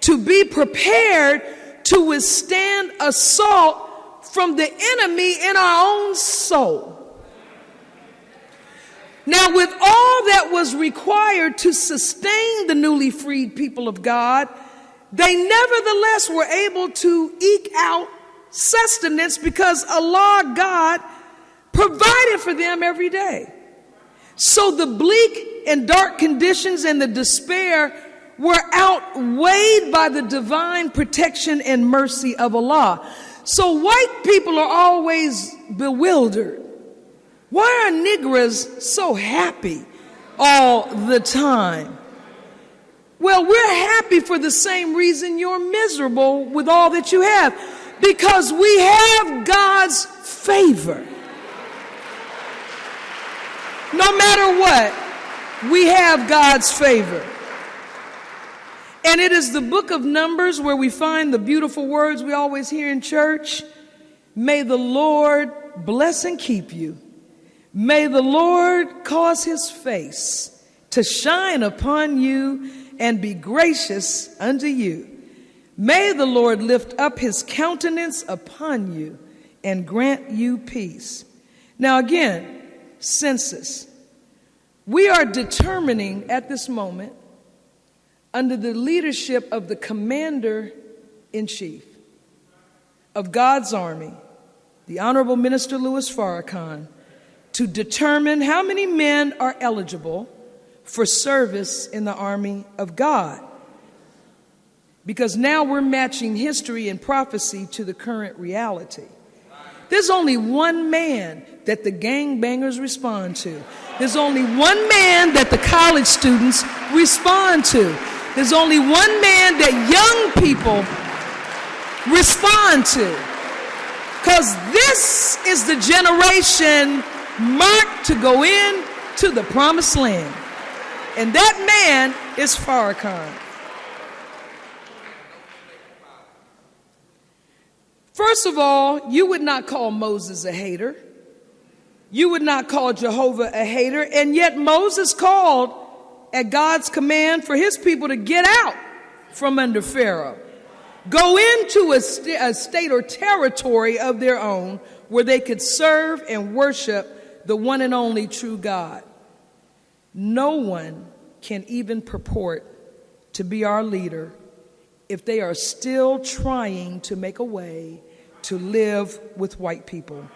to be prepared to withstand assault from the enemy in our own soul. Now, with all that was required to sustain the newly freed people of God, they nevertheless were able to eke out sustenance because Allah, God, provided for them every day. So the bleak and dark conditions and the despair were outweighed by the divine protection and mercy of Allah. So white people are always bewildered. Why are Negroes so happy all the time? Well, we're happy for the same reason you're miserable with all that you have. Because we have God's favor. No matter what, we have God's favor. And it is the book of Numbers where we find the beautiful words we always hear in church. May the Lord bless and keep you. May the Lord cause his face to shine upon you and be gracious unto you. May the Lord lift up his countenance upon you and grant you peace. Now again, census. We are determining at this moment, under the leadership of the commander-in-chief of God's army, the Honorable Minister Louis Farrakhan, to determine how many men are eligible for service in the army of God. Because now we're matching history and prophecy to the current reality. There's only one man that the gangbangers respond to. There's only one man that the college students respond to. There's only one man that young people respond to. Because this is the generation marked to go in to the promised land. And that man is Farrakhan. First of all, you would not call Moses a hater. You would not call Jehovah a hater. And yet Moses called at God's command for his people to get out from under Pharaoh. Go into a state or territory of their own where they could serve and worship the one and only true God. No one can even purport to be our leader if they are still trying to make a way to live with white people.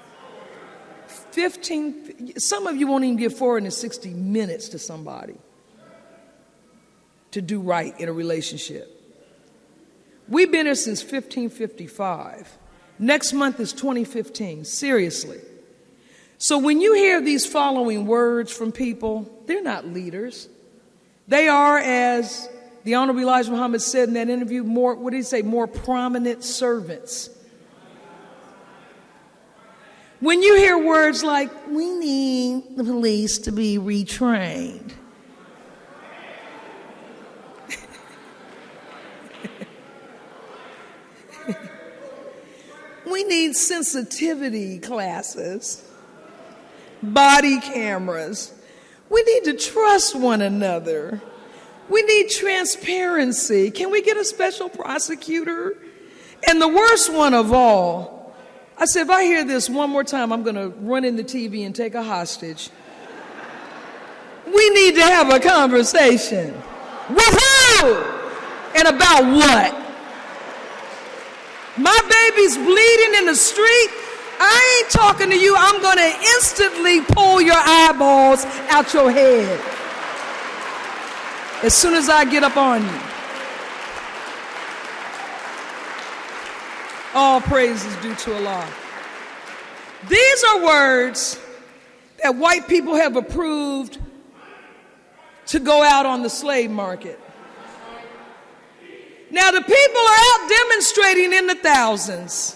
Some of you won't even give 460 minutes to somebody to do right in a relationship. We've been here since 1555. Next month is 2015, seriously. So when you hear these following words from people, they're not leaders. They are, as the Honorable Elijah Muhammad said in that interview, more prominent servants. When you hear words like, we need the police to be retrained. We need sensitivity classes, body cameras. We need to trust one another. We need transparency. Can we get a special prosecutor? And the worst one of all, I said, if I hear this one more time, I'm going to run in the TV and take a hostage. We need to have a conversation. With who? And about what? My baby's bleeding in the street. I ain't talking to you. I'm going to instantly pull your eyeballs out your head as soon as I get up on you. All praise is due to Allah. These are words that white people have approved to go out on the slave market. Now the people are out demonstrating in the thousands.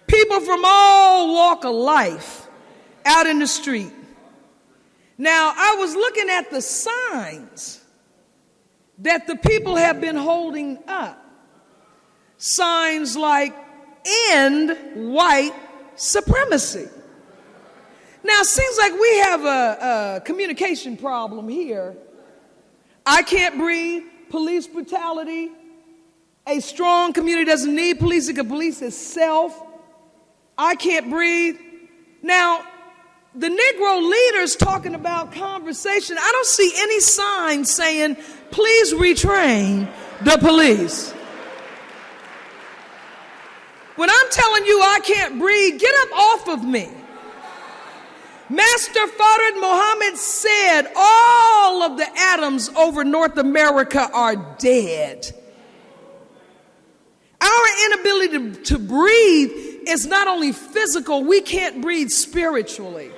People from all walk of life out in the street. Now, I was looking at the signs that the people have been holding up. Signs like end white supremacy. Now, it seems like we have a communication problem here. I can't breathe, police brutality. A strong community doesn't need police, it can police itself. I can't breathe. Now, the Negro leaders talking about conversation, I don't see any sign saying, please retrain the police. When I'm telling you I can't breathe, get up off of me. Master Farrakhan Muhammad said all of the atoms over North America are dead. Our inability to breathe is not only physical, we can't breathe spiritually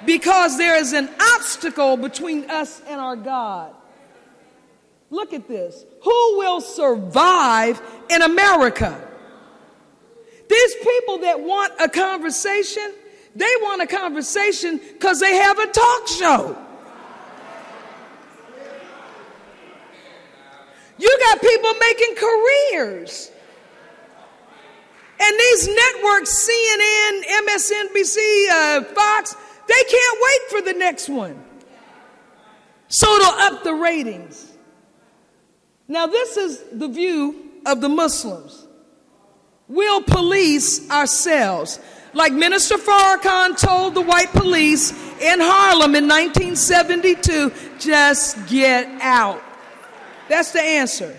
because there is an obstacle between us and our God. Look at this. Who will survive in America? These people that want a conversation, they want a conversation because they have a talk show. You got people making careers. And these networks, CNN, MSNBC, Fox, they can't wait for the next one. So it'll up the ratings. Now this is the view of the Muslims. We'll police ourselves. Like Minister Farrakhan told the white police in Harlem in 1972, just get out. That's the answer.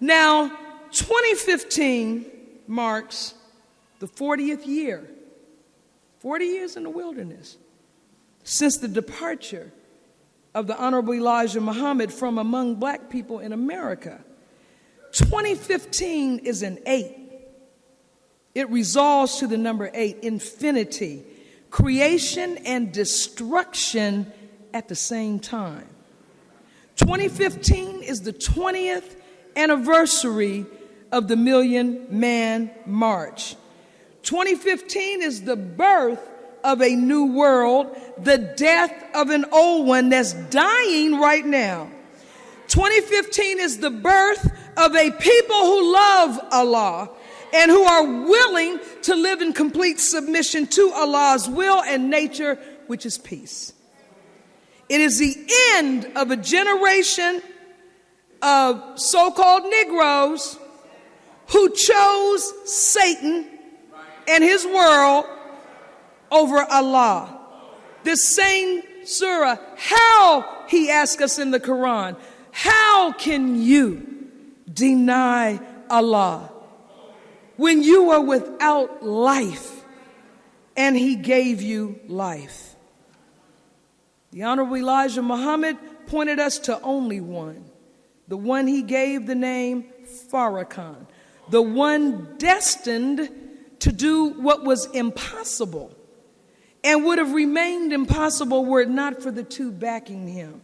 Now, 2015 marks the 40th year, 40 years in the wilderness, since the departure of the Honorable Elijah Muhammad from among black people in America. 2015 is an 8. It resolves to the number 8, infinity, creation and destruction at the same time. 2015 is the 20th anniversary of the Million Man March. 2015 is the birth of a new world, the death of an old one that's dying right now. 2015 is the birth of a people who love Allah and who are willing to live in complete submission to Allah's will and nature, which is peace. It is the end of a generation of so-called Negroes who chose Satan and his world over Allah. This same surah, how, he asks us in the Quran, how can you deny Allah when you are without life and he gave you life? The Honorable Elijah Muhammad pointed us to only one, the one he gave the name Farrakhan, the one destined to do what was impossible and would have remained impossible were it not for the two backing him,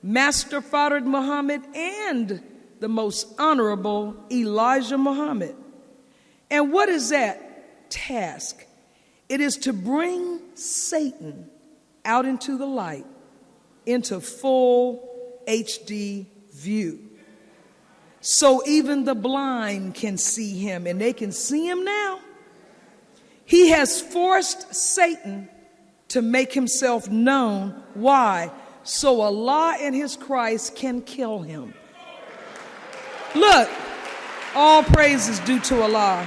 Master Farrakhan Muhammad and the most honorable Elijah Muhammad. And what is that task? It is to bring Satan out into the light, into full HD view. So even the blind can see him, and they can see him now. He has forced Satan to make himself known. Why? So Allah and his Christ can kill him. Look, all praise is due to Allah.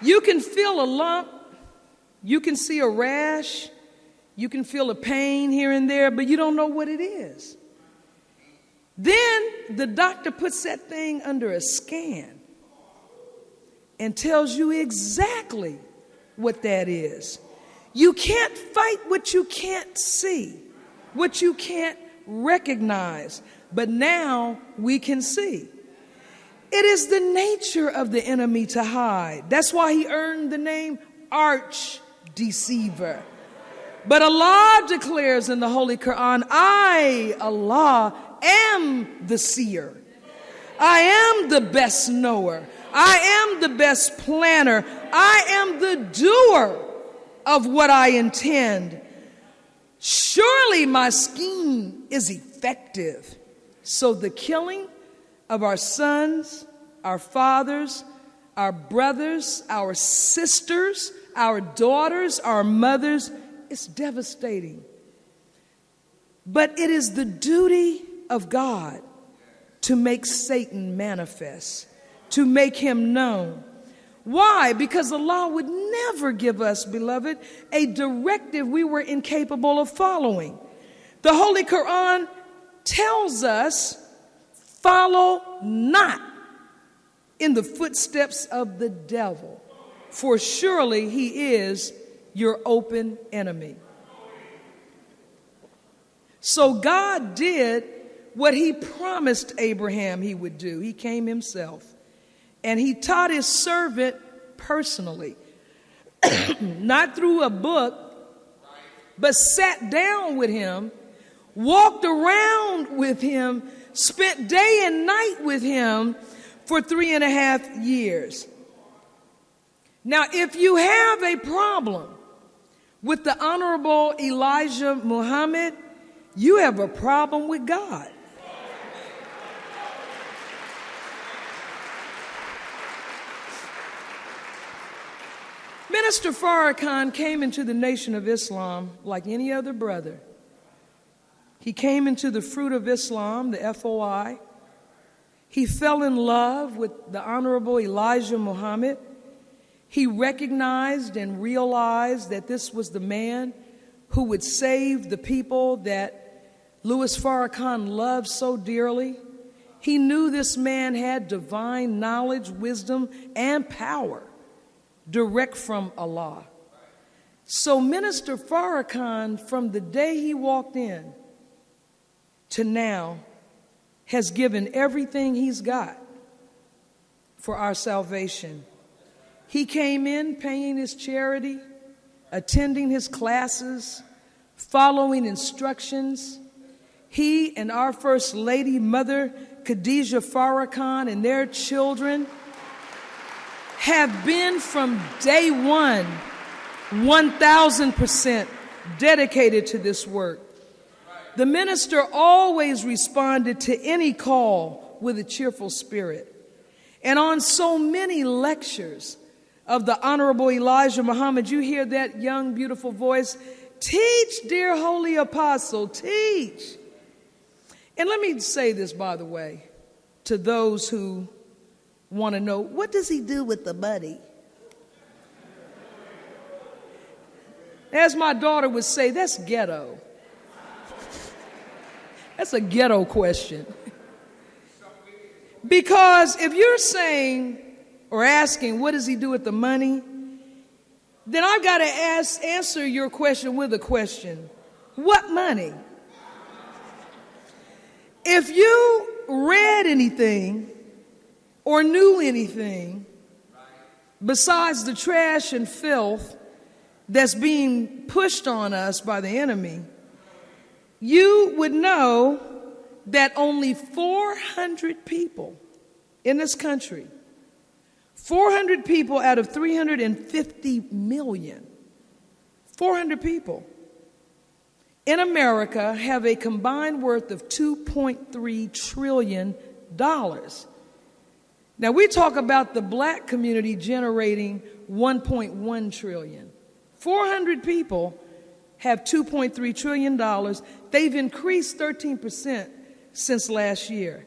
You can feel a lump, you can see a rash, you can feel a pain here and there, but you don't know what it is. Then the doctor puts that thing under a scan and tells you exactly what that is. You can't fight what you can't see, what you can't recognize, but now we can see. It is the nature of the enemy to hide. That's why he earned the name arch deceiver. But Allah declares in the Holy Quran, I, Allah, am the seer. I am the best knower. I am the best planner. I am the doer of what I intend. Surely my scheme is effective. So the killing of our sons, our fathers, our brothers, our sisters, our daughters, our mothers, it's devastating. But it is the duty of God to make Satan manifest, to make him known. Why? Because Allah would never give us, beloved, a directive we were incapable of following. The Holy Quran tells us, follow not in the footsteps of the devil, for surely he is your open enemy. So God did what he promised Abraham he would do. He came himself, and he taught his servant personally, not through a book, but sat down with him, walked around with him, spent day and night with him for 3.5 years. Now, if you have a problem with the Honorable Elijah Muhammad, you have a problem with God. Minister Farrakhan came into the Nation of Islam like any other brother. He came into the fruit of Islam, the F.O.I. He fell in love with the Honorable Elijah Muhammad. He recognized and realized that this was the man who would save the people that Louis Farrakhan loved so dearly. He knew this man had divine knowledge, wisdom, and power direct from Allah. So Minister Farrakhan, from the day he walked in to now, has given everything he's got for our salvation. He came in paying his charity, attending his classes, following instructions. He and our First Lady, Mother Khadijah Farrakhan, and their children have been from day one 1,000% dedicated to this work. The minister always responded to any call with a cheerful spirit. And on so many lectures of the Honorable Elijah Muhammad, you hear that young, beautiful voice, teach, dear holy apostle, teach. And let me say this, by the way, to those who want to know, what does he do with the money? As my daughter would say, that's ghetto. That's a ghetto question. Because if you're saying or asking, what does he do with the money? Then I've got to answer your question with a question. What money? If you read anything or knew anything besides the trash and filth that's being pushed on us by the enemy, you would know that only 400 people in this country, 400 people out of 350 million, 400 people in America have a combined worth of $2.3 trillion. Now, we talk about the black community generating 1.1 trillion. 400 people have $2.3 trillion. They've increased 13% since last year.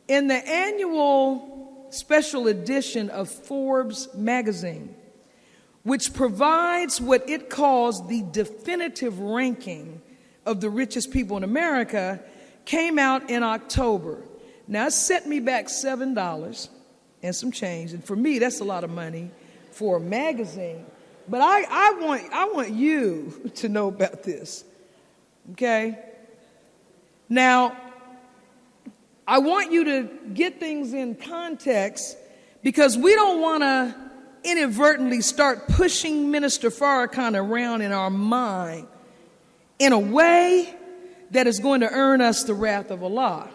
In the annual special edition of Forbes magazine, which provides what it calls the definitive ranking of the richest people in America, came out in October. Now, it set me back $7 and some change, and for me, that's a lot of money for a magazine. But I want you to know about this, okay? Now, I want you to get things in context because we don't want to inadvertently start pushing Minister Farrakhan around in our mind in a way that is going to earn us the wrath of Allah.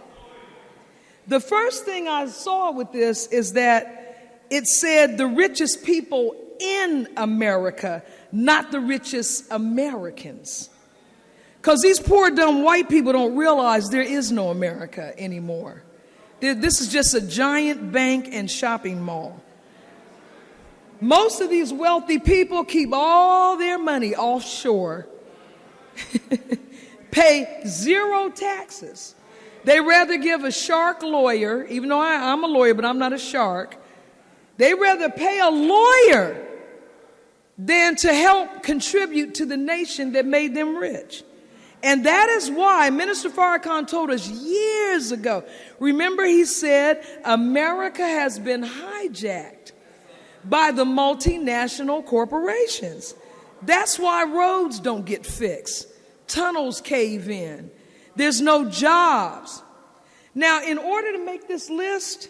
The first thing I saw with this is that it said the richest people in America, not the richest Americans. Because these poor, dumb white people don't realize there is no America anymore. This is just a giant bank and shopping mall. Most of these wealthy people keep all their money offshore, pay zero taxes. They rather give a shark lawyer, even though I'm a lawyer, but I'm not a shark. They rather pay a lawyer than to help contribute to the nation that made them rich. And that is why Minister Farrakhan told us years ago, remember he said, America has been hijacked by the multinational corporations. That's why roads don't get fixed. Tunnels cave in. There's no jobs. Now, in order to make this list,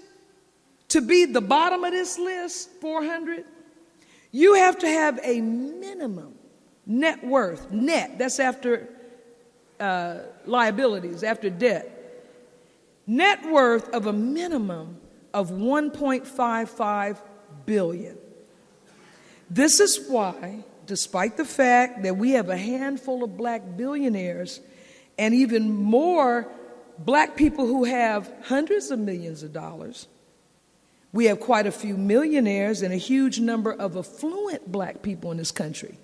to be the bottom of this list, 400, you have to have a minimum net worth, net, that's after liabilities, after debt, net worth of a minimum of $1.55 billion. This is why, despite the fact that we have a handful of black billionaires and even more black people who have hundreds of millions of dollars, we have quite a few millionaires and a huge number of affluent black people in this country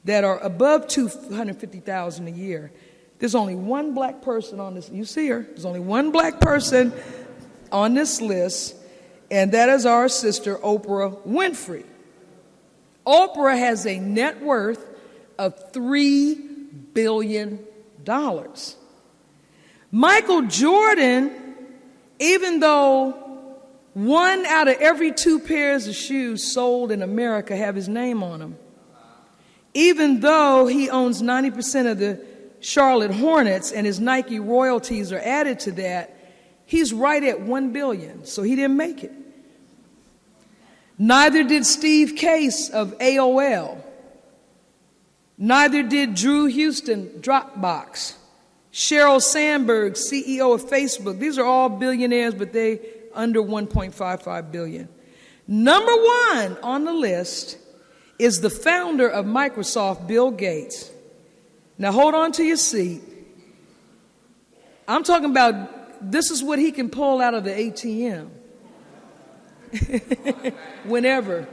that are above $250,000 a year. There's only one black person on this. You see her. There's only one black person on this list, and that is our sister, Oprah Winfrey. Oprah has a net worth of $3 billion. Michael Jordan, even though 1 out of every 2 pairs of shoes sold in America have his name on them, even though he owns 90% of the Charlotte Hornets and his Nike royalties are added to that, he's right at $1 billion, so he didn't make it. Neither did Steve Case of AOL. Neither did Drew Houston, Dropbox. Sheryl Sandberg, CEO of Facebook. These are all billionaires, but they under $1.55 billion. Number 1 on the list is the founder of Microsoft, Bill Gates. Now hold on to your seat. I'm talking about this is what he can pull out of the ATM. Whenever.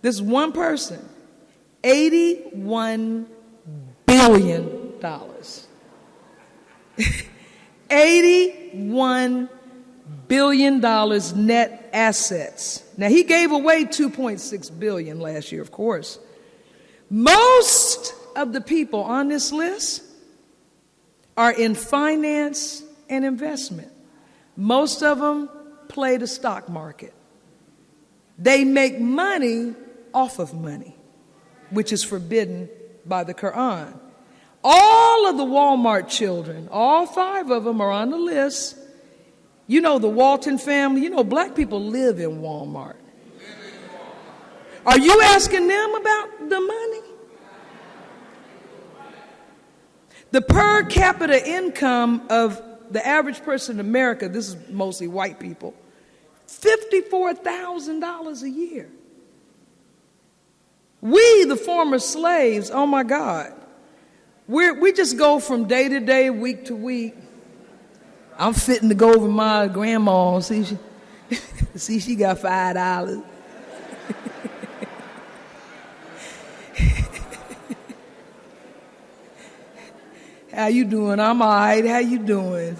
This one person, $81 billion. $81 billion net assets. Now, he gave away $2.6 billion last year, of course. Most of the people on this list are in finance and investment. Most of them play the stock market. They make money off of money, which is forbidden by the Quran. All of the Walmart children, all 5 of them are on the list. You know the Walton family, you know black people live in Walmart. Are you asking them about the money? The per capita income of the average person in America, this is mostly white people, $54,000 a year. We, the former slaves, oh my God, we just go from day to day, week to week. I'm fitting to go over my grandma. See, See, she got $5. How you doing? I'm all right. How you doing?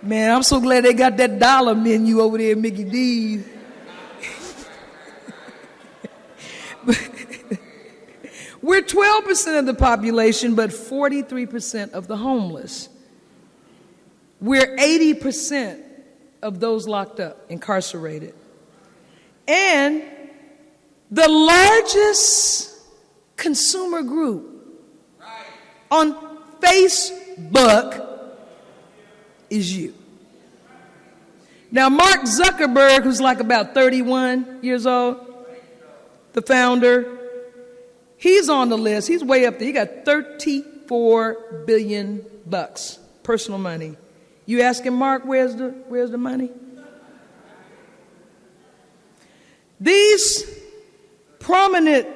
Man, I'm so glad they got that dollar menu over there at Mickey D's. We're 12% of the population, but 43% of the homeless. We're 80% of those locked up, incarcerated. And the largest consumer group on Facebook is you. Now, Mark Zuckerberg, who's like about 31 years old, the founder, he's on the list. He's way up there. He got $34 billion personal money. You asking Mark, where's the money? These prominent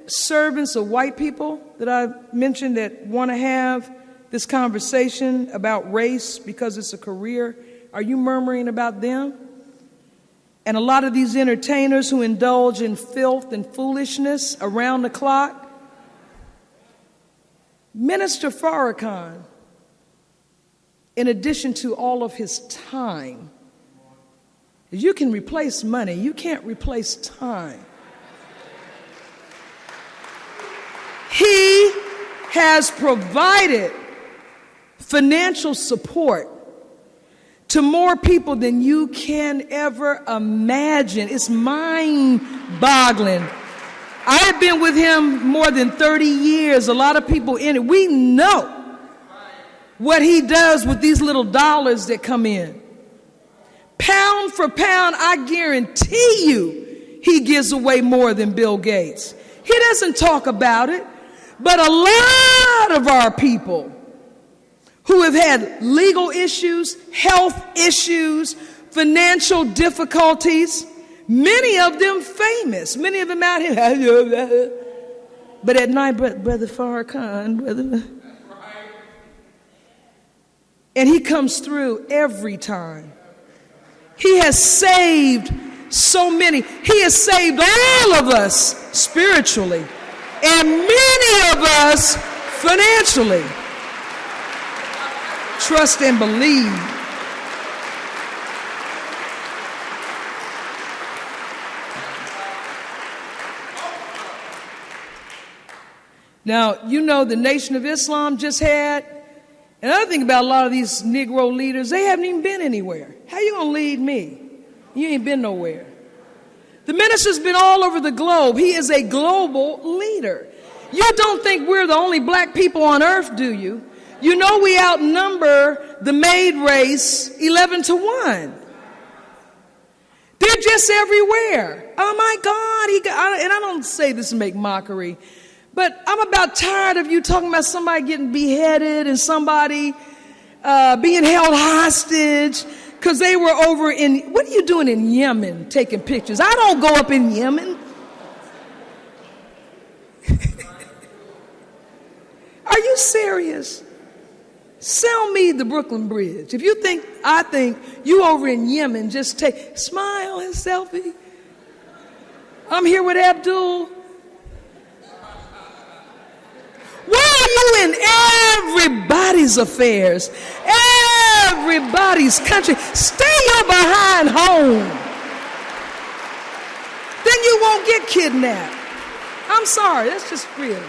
servants of white people that I've mentioned that want to have this conversation about race because it's a career, are you murmuring about them? And a lot of these entertainers who indulge in filth and foolishness around the clock. Minister Farrakhan, in addition to all of his time, you can replace money, you can't replace time. He has provided financial support to more people than you can ever imagine. It's mind-boggling. I have been with him more than 30 years. A lot of people in it. We know what he does with these little dollars that come in. Pound for pound, I guarantee you, he gives away more than Bill Gates. He doesn't talk about it, but a lot of our people who have had legal issues, health issues, financial difficulties, many of them famous, many of them out here. But at night, Brother Farrakhan, brother. And he comes through every time. He has saved so many. He has saved all of us spiritually, and many of us financially. Trust and believe. Now, you know the Nation of Islam just had, another thing about a lot of these Negro leaders, they haven't even been anywhere. How you gonna lead me? You ain't been nowhere. The minister's been all over the globe. He is a global leader. You don't think we're the only black people on earth, do you? You know we outnumber the maid race 11-1. They're just everywhere. Oh my God. And I don't say this to make mockery, but I'm about tired of you talking about somebody getting beheaded and somebody being held hostage because they were over in, what are you doing in Yemen taking pictures? I don't go up in Yemen. Are you serious? Sell me the Brooklyn Bridge. If you think, I think you over in Yemen, just take, smile and selfie. I'm here with Abdul. Why are you in everybody's affairs? Everybody's country. Stay your behind home. Then you won't get kidnapped. I'm sorry, that's just real.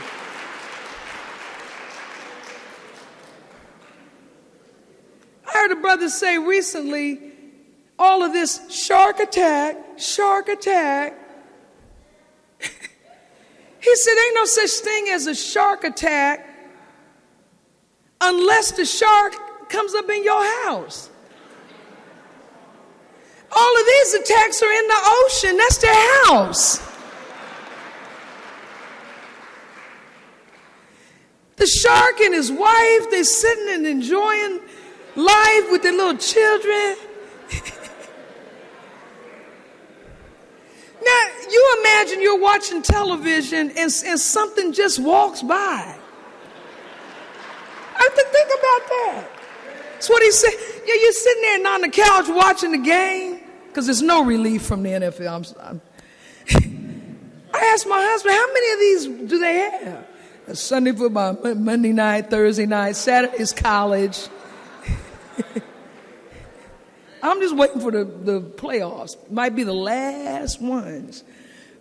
I heard a brother say recently, all of this shark attack. He said, ain't no such thing as a shark attack unless the shark comes up in your house. All of these attacks are in the ocean. That's their house. The shark and his wife, they're sitting and enjoying life with their little children. Now, you imagine you're watching television and something just walks by. I have to think about that. That's what he said. Yeah, you're sitting there on the couch watching the game, because there's no relief from the NFL. I asked my husband, how many of these do they have? Sunday football, Monday night, Thursday night, Saturday is college. I'm just waiting for the playoffs. Might be the last ones.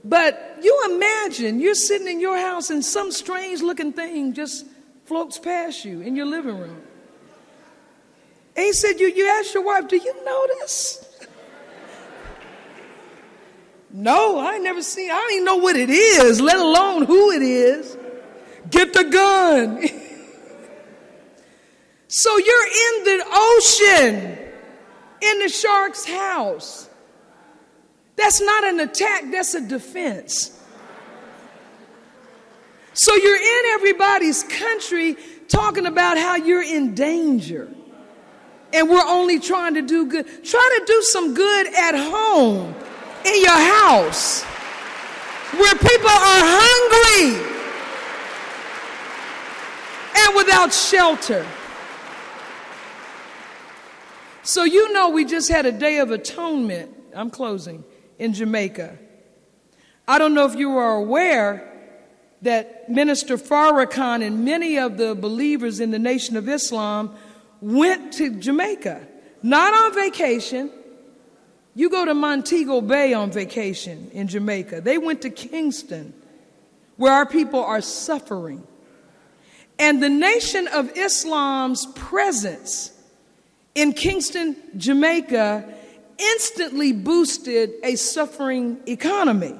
But you imagine you're sitting in your house and some strange looking thing just floats past you in your living room. And he said, you asked your wife, do you know this? No, I ain't never seen, I don't even know what it is, let alone who it is. Get the gun. So you're in the ocean, in the shark's house. That's not an attack, that's a defense. So you're in everybody's country talking about how you're in danger. And we're only trying to do good. Try to do some good at home, in your house, where people are hungry and without shelter. So you know we just had a Day of Atonement, I'm closing, in Jamaica. I don't know if you are aware that Minister Farrakhan and many of the believers in the Nation of Islam went to Jamaica, not on vacation. You go to Montego Bay on vacation in Jamaica. They went to Kingston, where our people are suffering. And the Nation of Islam's presence in Kingston, Jamaica, instantly boosted a suffering economy.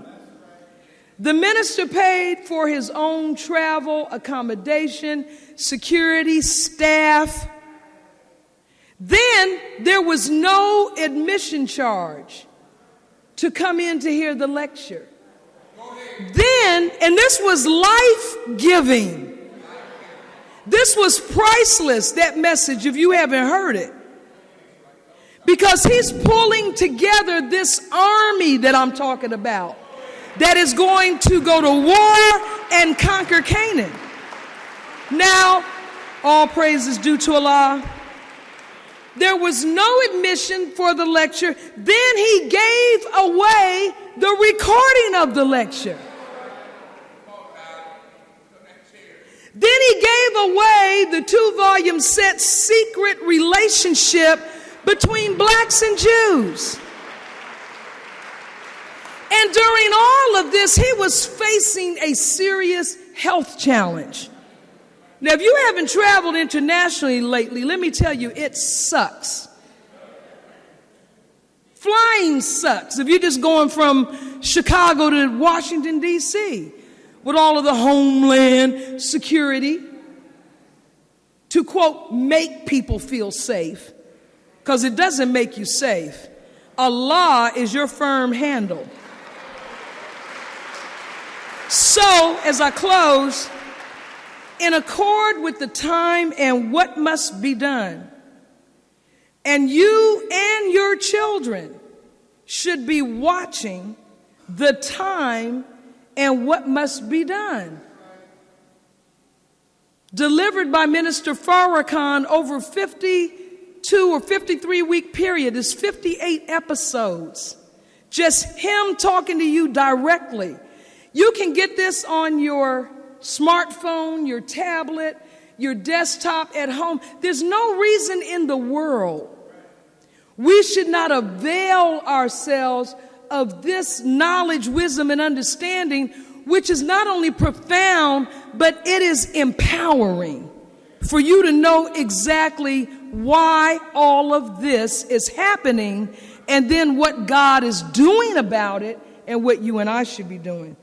The minister paid for his own travel, accommodation, security, staff. Then there was no admission charge to come in to hear the lecture. Then, and this was life-giving. This was priceless, that message, if you haven't heard it. Because he's pulling together this army that I'm talking about that is going to go to war and conquer Canaan. Now, all praise is due to Allah. There was no admission for the lecture. Then he gave away the recording of the lecture. Then he gave away the 2-volume set, Secret Relationship Between Blacks and Jews. And during all of this, he was facing a serious health challenge. Now, if you haven't traveled internationally lately, let me tell you, it sucks. Flying sucks. If you're just going from Chicago to Washington, D.C., with all of the homeland security to, quote, make people feel safe, because it doesn't make you safe. Allah is your firm handle. So, as I close, in accord with the time and what must be done, and you and your children should be watching the time and what must be done. Delivered by Minister Farrakhan over 52 or 53-week period. It's 58 episodes. Just him talking to you directly. You can get this on your smartphone, your tablet, your desktop at home. There's no reason in the world we should not avail ourselves of this knowledge, wisdom, and understanding, which is not only profound, but it is empowering for you to know exactly why all of this is happening, and then what God is doing about it and what you and I should be doing.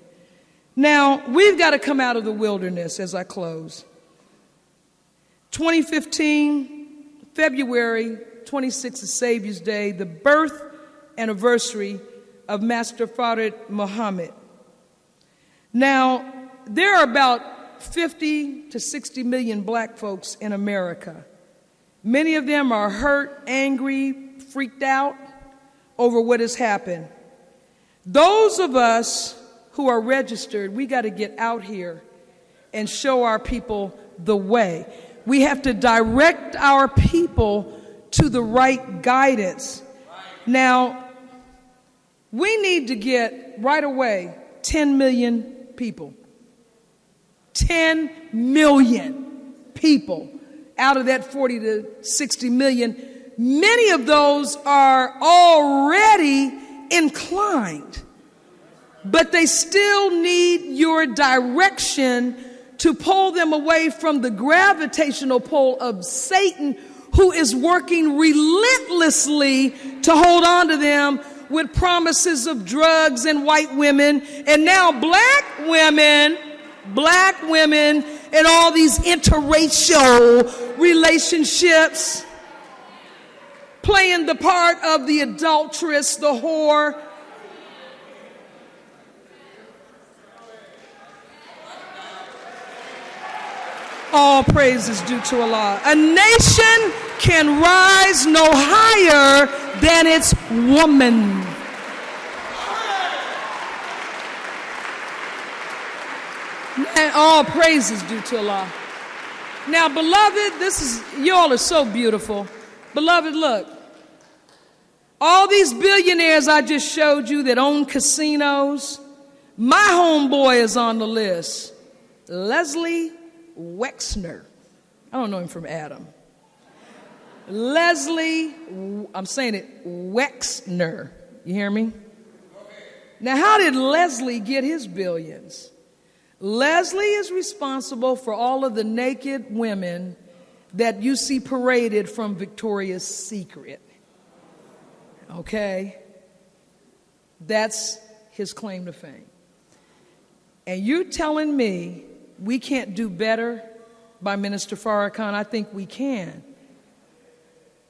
Now, we've got to come out of the wilderness as I close. 2015, February 26th is Savior's Day, the birth anniversary of Master Farrakhan Muhammad. Now, there are about 50 to 60 million black folks in America. Many of them are hurt, angry, freaked out over what has happened. Those of us who are registered, we got to get out here and show our people the way. We have to direct our people to the right guidance. Now, we need to get right away 10 million people. 10 million people out of that 40 to 60 million. Many of those are already inclined, but they still need your direction to pull them away from the gravitational pull of Satan, who is working relentlessly to hold on to them with promises of drugs and white women, and now black women, and all these interracial relationships, playing the part of the adulteress, the whore. All praise is due to Allah. A nation can rise no higher than its woman. And all praise is due to Allah. Now, beloved, y'all are so beautiful. Beloved, look. All these billionaires I just showed you that own casinos, my homeboy is on the list. Leslie Wexner. I don't know him from Adam. Leslie, I'm saying it, Wexner. You hear me? Now, how did Leslie get his billions? Leslie is responsible for all of the naked women that you see paraded from Victoria's Secret. Okay? That's his claim to fame. And you're telling me we can't do better by Minister Farrakhan? I think we can.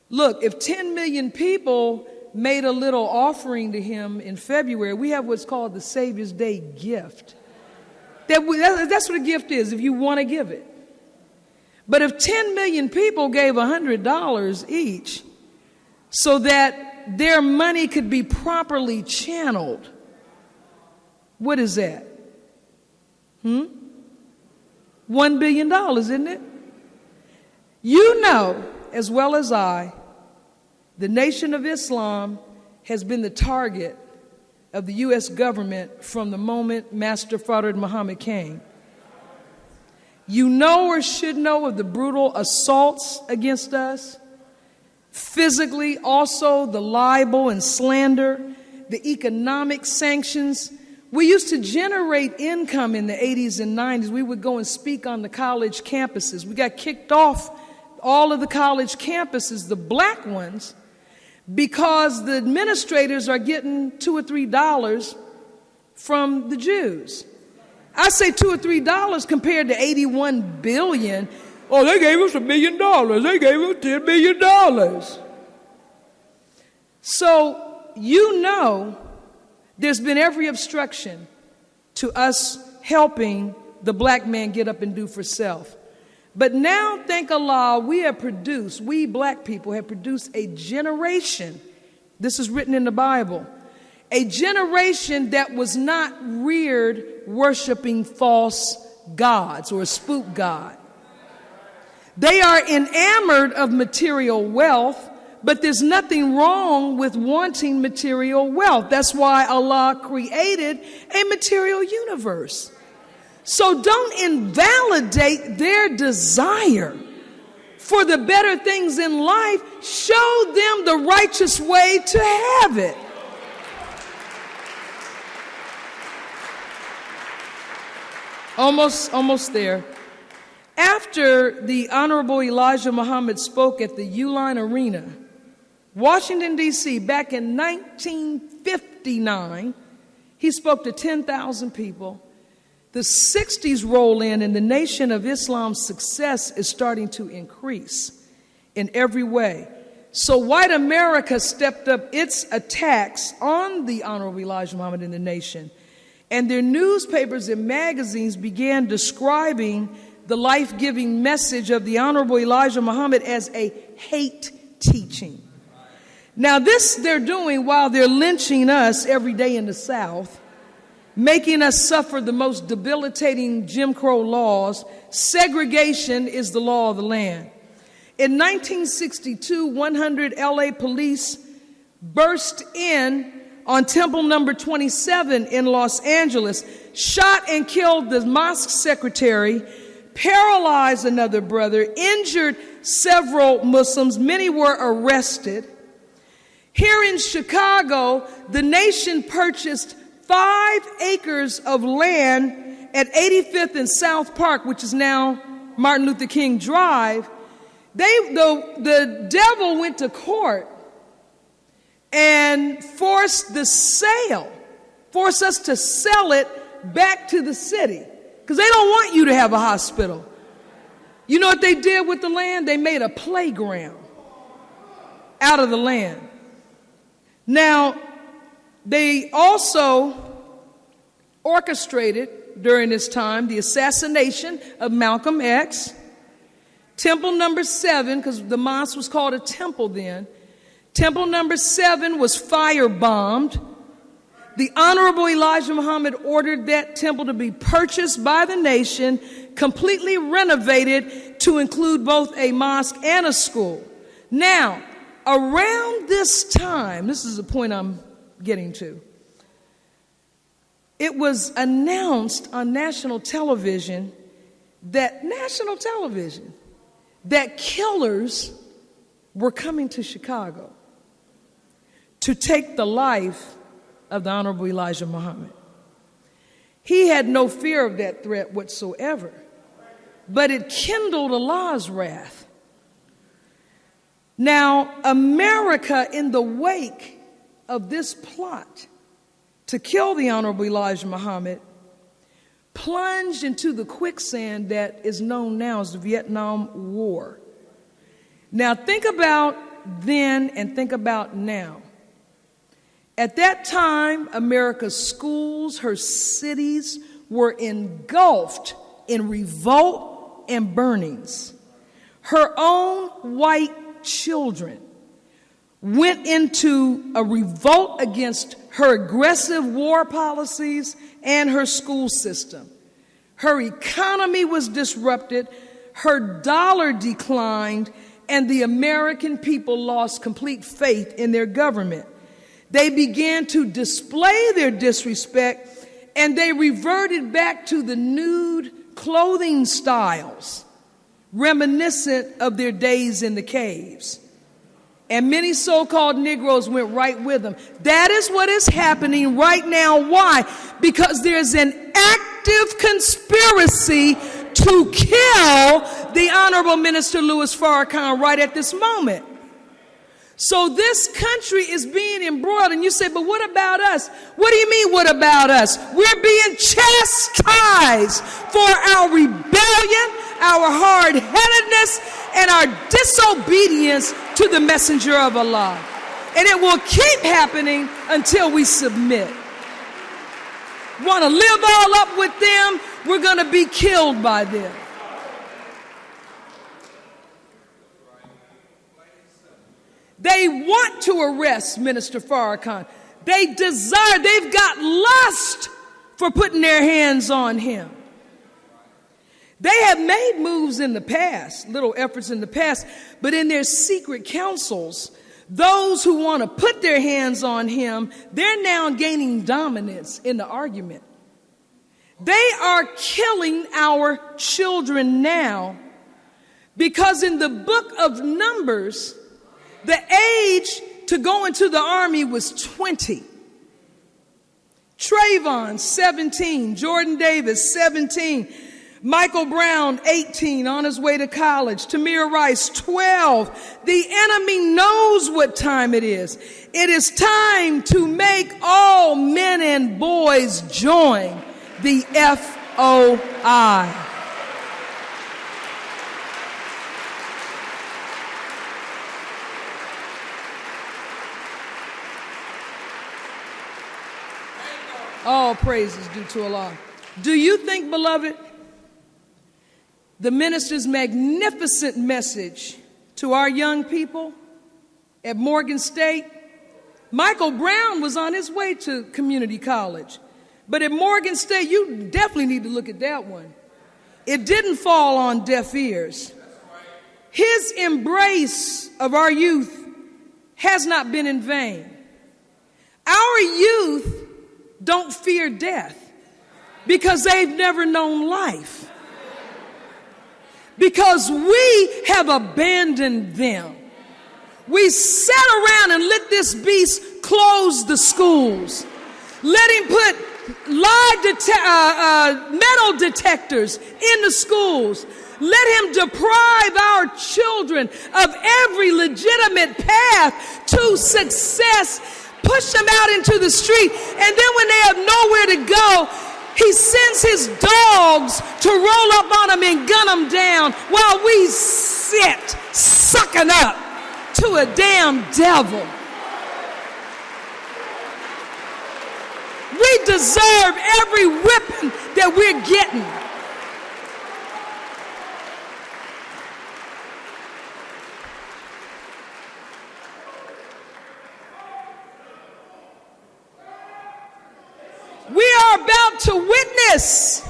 Look, if 10 million people made a little offering to him in February, we have what's called the Savior's Day gift. That's what a gift is, if you want to give it. But if 10 million people gave $100 each so that their money could be properly channeled, what is that? $1 billion, isn't it? You know as well as I, the Nation of Islam has been the target of the U.S. government from the moment Master Fard Muhammad came. You know or should know of the brutal assaults against us, physically, also the libel and slander, the economic sanctions. We used to generate income in the 80s and 90s. We would go and speak on the college campuses. We got kicked off all of the college campuses, the black ones, because the administrators are getting $2 or $3 from the Jews. I say $2 or $3 compared to $81 billion. Oh, they gave us $1 million. They gave us $10 million. So you know there's been every obstruction to us helping the black man get up and do for self. But now, thank Allah, we black people have produced a generation, this is written in the Bible, a generation that was not reared worshiping false gods or a spook god. They are enamored of material wealth, but there's nothing wrong with wanting material wealth. That's why Allah created a material universe. So don't invalidate their desire for the better things in life. Show them the righteous way to have it. Almost there. After the Honorable Elijah Muhammad spoke at the Uline Arena, Washington, D.C., back in 1959, he spoke to 10,000 people. The 60s roll in, and the Nation of Islam's success is starting to increase in every way. So white America stepped up its attacks on the Honorable Elijah Muhammad and the nation, and their newspapers and magazines began describing the life-giving message of the Honorable Elijah Muhammad as a hate teaching. Now this they're doing while they're lynching us every day in the South, making us suffer the most debilitating Jim Crow laws, segregation is the law of the land. In 1962, 100 LA police burst in on Temple number 27 in Los Angeles, shot and killed the mosque secretary, paralyzed another brother, injured several Muslims. Many were arrested. Here in Chicago, the nation purchased 5 acres of land at 85th and South Park, which is now Martin Luther King Drive. The devil went to court and forced us to sell it back to the city, because they don't want you to have a hospital. You know what they did with the land? They made a playground out of the land. Now, they also orchestrated during this time the assassination of Malcolm X. Temple number 7, because the mosque was called a temple then. Temple number 7 was firebombed. The Honorable Elijah Muhammad ordered that temple to be purchased by the nation, completely renovated to include both a mosque and a school. Now, around this time, this is the point I'm getting to, it was announced on national television that killers were coming to Chicago to take the life of the Honorable Elijah Muhammad. He had no fear of that threat whatsoever, but it kindled Allah's wrath. Now, America, in the wake of this plot to kill the Honorable Elijah Muhammad, plunged into the quicksand that is known now as the Vietnam War. Now, think about then and think about now. At that time, America's schools, her cities were engulfed in revolt and burnings. Her own white children went into a revolt against her aggressive war policies and her school system. Her economy was disrupted, her dollar declined, and the American people lost complete faith in their government. They began to display their disrespect, and they reverted back to the nude clothing styles reminiscent of their days in the caves. And many so-called Negroes went right with them. That is what is happening right now. Why? Because there's an active conspiracy to kill the Honorable Minister Louis Farrakhan right at this moment. So this country is being embroiled, and you say, but what about us? What do you mean, what about us? We're being chastised for our rebellion, our hard-headedness, and our disobedience to the messenger of Allah. And it will keep happening until we submit. Want to live all up with them? We're going to be killed by them. They want to arrest Minister Farrakhan. They've got lust for putting their hands on him. They have made moves in the past, little efforts in the past, but in their secret councils, those who want to put their hands on him, they're now gaining dominance in the argument. They are killing our children now because in the book of Numbers, the age to go into the army was 20. Trayvon, 17. Jordan Davis, 17. Michael Brown, 18, on his way to college. Tamir Rice, 12. The enemy knows what time it is. It is time to make all men and boys join the F.O.I. All praise is due to Allah. Do you think, beloved, the minister's magnificent message to our young people at Morgan State? Michael Brown was on his way to community college, But at Morgan State, you definitely need to look at that one. It didn't fall on deaf ears. His embrace of our youth has not been in vain. Our youth don't fear death because they've never known life. Because we have abandoned them. We sat around and let this beast close the schools. Let him put metal detectors in the schools. Let him deprive our children of every legitimate path to success. Push them out into the street. And then when they have nowhere to go, he sends his dogs to roll up on them and gun them down while we sit sucking up to a damn devil. We deserve every whipping that we're getting. We are about to witness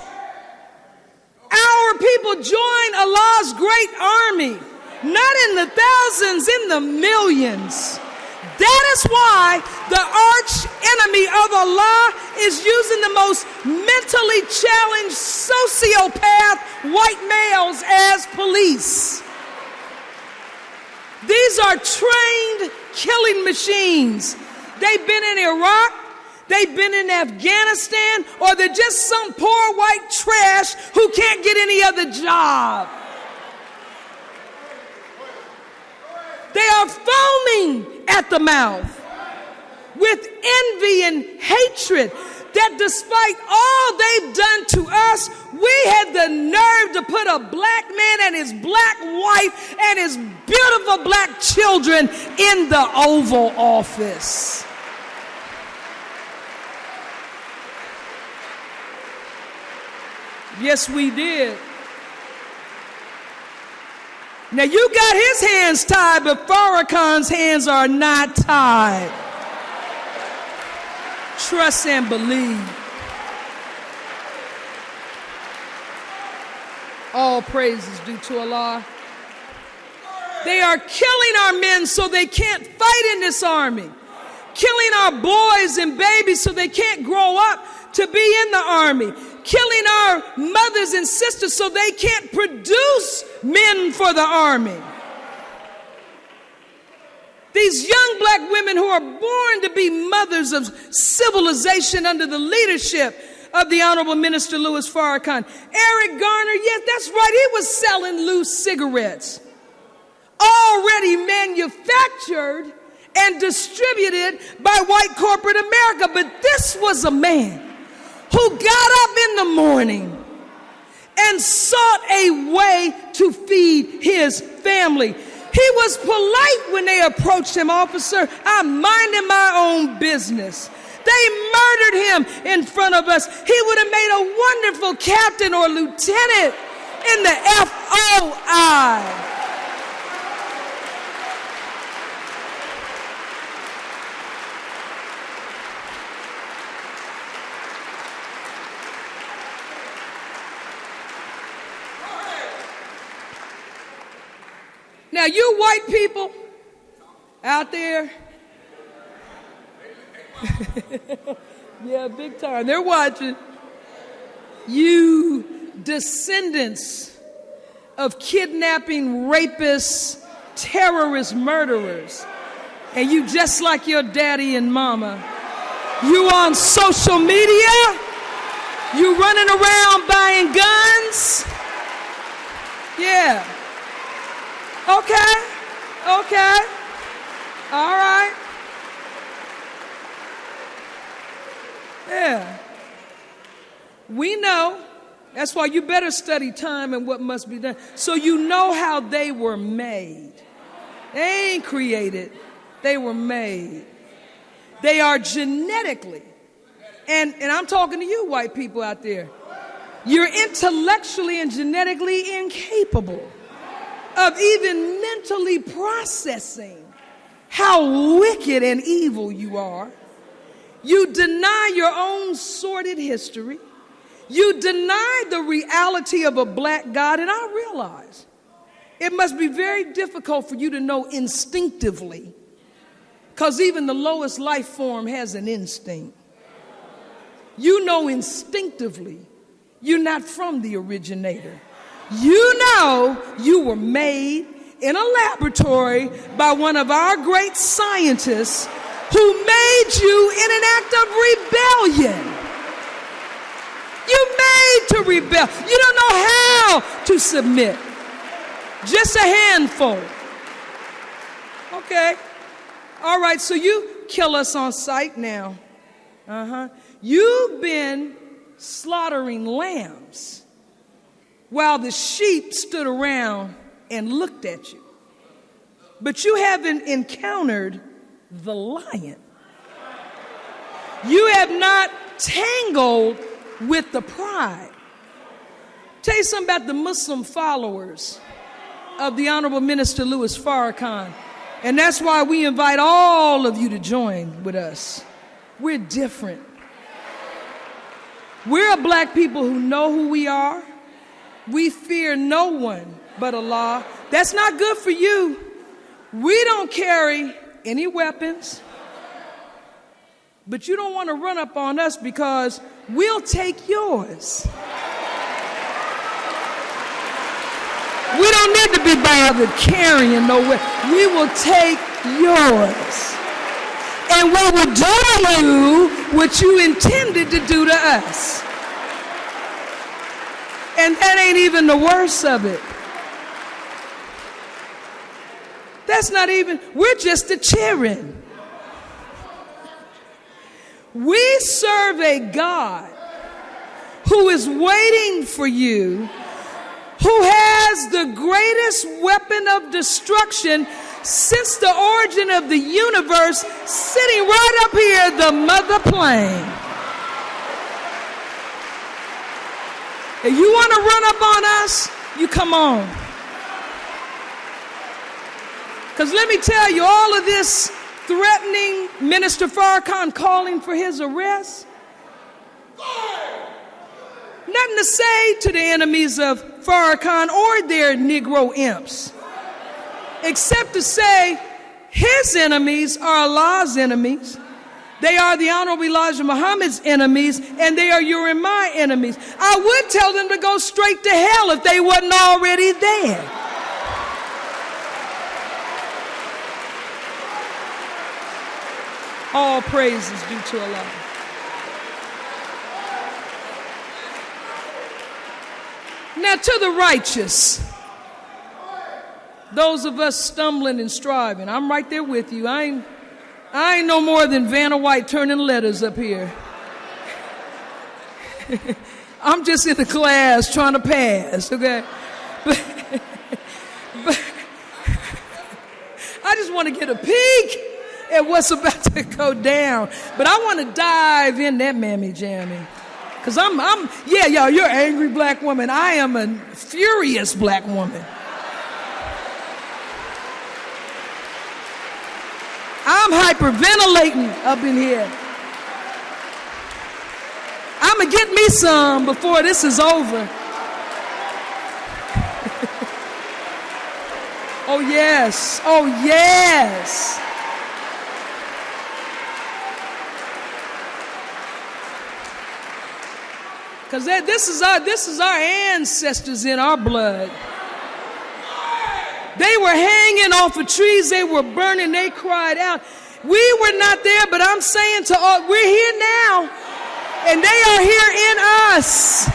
our people join Allah's great army, not in the thousands, in the millions. That is why the arch enemy of Allah is using the most mentally challenged sociopath white males as police. These are trained killing machines. They've been in Iraq, they've been in Afghanistan, or they're just some poor white trash who can't get any other job. They are foaming at the mouth with envy and hatred that despite all they've done to us, we had the nerve to put a black man and his black wife and his beautiful black children in the Oval Office. Yes, we did. Now you got his hands tied, but Farrakhan's hands are not tied. Trust and believe. All praise is due to Allah. They are killing our men so they can't fight in this army. Killing our boys and babies so they can't grow up to be in the army. Killing our mothers and sisters so they can't produce men for the army. These young black women who are born to be mothers of civilization under the leadership of the Honorable Minister Louis Farrakhan. Eric Garner, yes, that's right, he was selling loose cigarettes. Already manufactured and distributed by white corporate America. But this was a man who got up in the morning and sought a way to feed his family. He was polite when they approached him, officer. I'm minding my own business. They murdered him in front of us. He would have made a wonderful captain or lieutenant in the FOI. Now, you white people out there, yeah, big time, they're watching. You descendants of kidnapping, rapists, terrorist murderers, and you just like your daddy and mama. You on social media, you running around buying guns. Yeah. Okay, all right. Yeah. We know. That's why you better study time and what must be done. So you know how they were made. They ain't created. They were made. They are genetically. And I'm talking to you white people out there. You're intellectually and genetically incapable of even mentally processing how wicked and evil you are. You deny your own sordid history. You deny the reality of a black God. And I realize it must be very difficult for you to know instinctively, because even the lowest life form has an instinct. You know instinctively you're not from the originator. You know you were made in a laboratory by one of our great scientists who made you in an act of rebellion. You made to rebel. You don't know how to submit. Just a handful. Okay. All right, so you kill us on sight now. You've been slaughtering lambs while the sheep stood around and looked at you. But you haven't encountered the lion. You have not tangled with the pride. Tell you something about the Muslim followers of the Honorable Minister Louis Farrakhan. And that's why we invite all of you to join with us. We're different. We're a black people who know who we are. We fear no one but Allah. That's not good for you. We don't carry any weapons. But you don't want to run up on us because we'll take yours. We don't need to be bothered carrying no weapon. We will take yours. And we will do to you what you intended to do to us. And that ain't even the worst of it. That's not even, we're just the cheering. We serve a God who is waiting for you, who has the greatest weapon of destruction since the origin of the universe, sitting right up here, the mother plane. If you want to run up on us, you come on. Because let me tell you, all of this threatening Minister Farrakhan, calling for his arrest, nothing to say to the enemies of Farrakhan or their Negro imps, except to say his enemies are Allah's enemies. They are the Honorable Elijah Muhammad's enemies, and they are your and my enemies. I would tell them to go straight to hell if they wasn't already there. All praise is due to Allah. Now to the righteous, those of us stumbling and striving, I'm right there with you. I ain't no more than Vanna White turning letters up here. I'm just in the class trying to pass, okay? But I just want to get a peek at what's about to go down. But I want to dive in that mammy-jammy. Because yeah, y'all, you're an angry black woman. I am a furious black woman. I'm hyperventilating up in here. I'm going to get me some before this is over. Oh, yes. Oh, yes. Because this is our ancestors in our blood. They were hanging off of trees. They were burning. They cried out. We were not there, but I'm saying to all, we're here now. And they are here in us.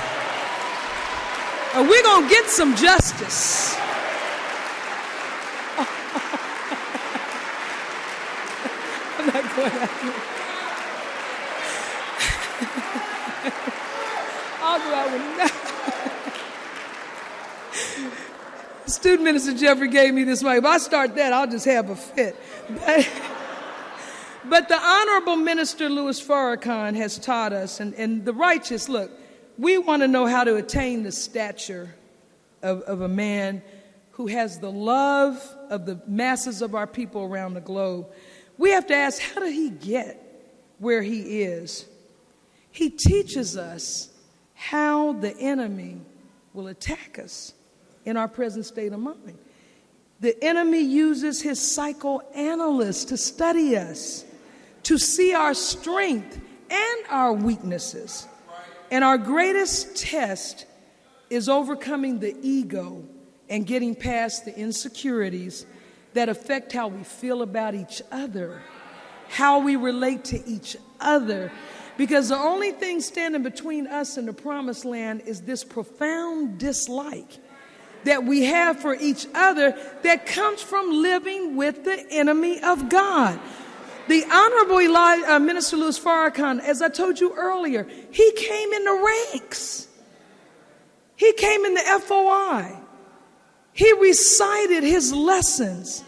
And we're going to get some justice. I'm not going out here. I'll go out with Student Minister Jeffrey gave me this mic. If I start that, I'll just have a fit. But the Honorable Minister Louis Farrakhan has taught us, and the righteous, look, we want to know how to attain the stature of a man who has the love of the masses of our people around the globe. We have to ask, how did he get where he is, he teaches us how the enemy will attack us in our present state of mind. The enemy uses his psychoanalyst to study us, to see our strength and our weaknesses. And our greatest test is overcoming the ego and getting past the insecurities that affect how we feel about each other, how we relate to each other. Because the only thing standing between us and the promised land is this profound dislike that we have for each other that comes from living with the enemy of God. The Honorable Minister Louis Farrakhan, as I told you earlier, he came in the ranks. He came in the FOI. He recited his lessons.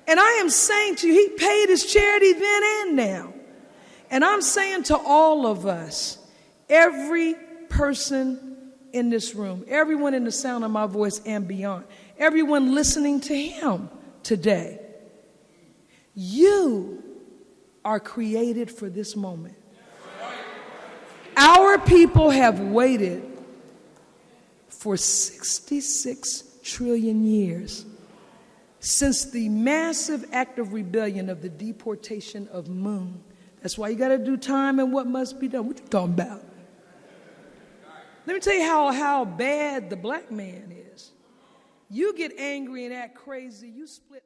And I am saying to you, he paid his charity then and now. And I'm saying to all of us, every person in this room, everyone in the sound of my voice and beyond, everyone listening to him today, you are created for this moment. Our people have waited for 66 trillion years since the massive act of rebellion of the deportation of Moon. That's why you got to do time and what must be done. What you talking about? Let me tell you how bad the black man is. You get angry and act crazy, you split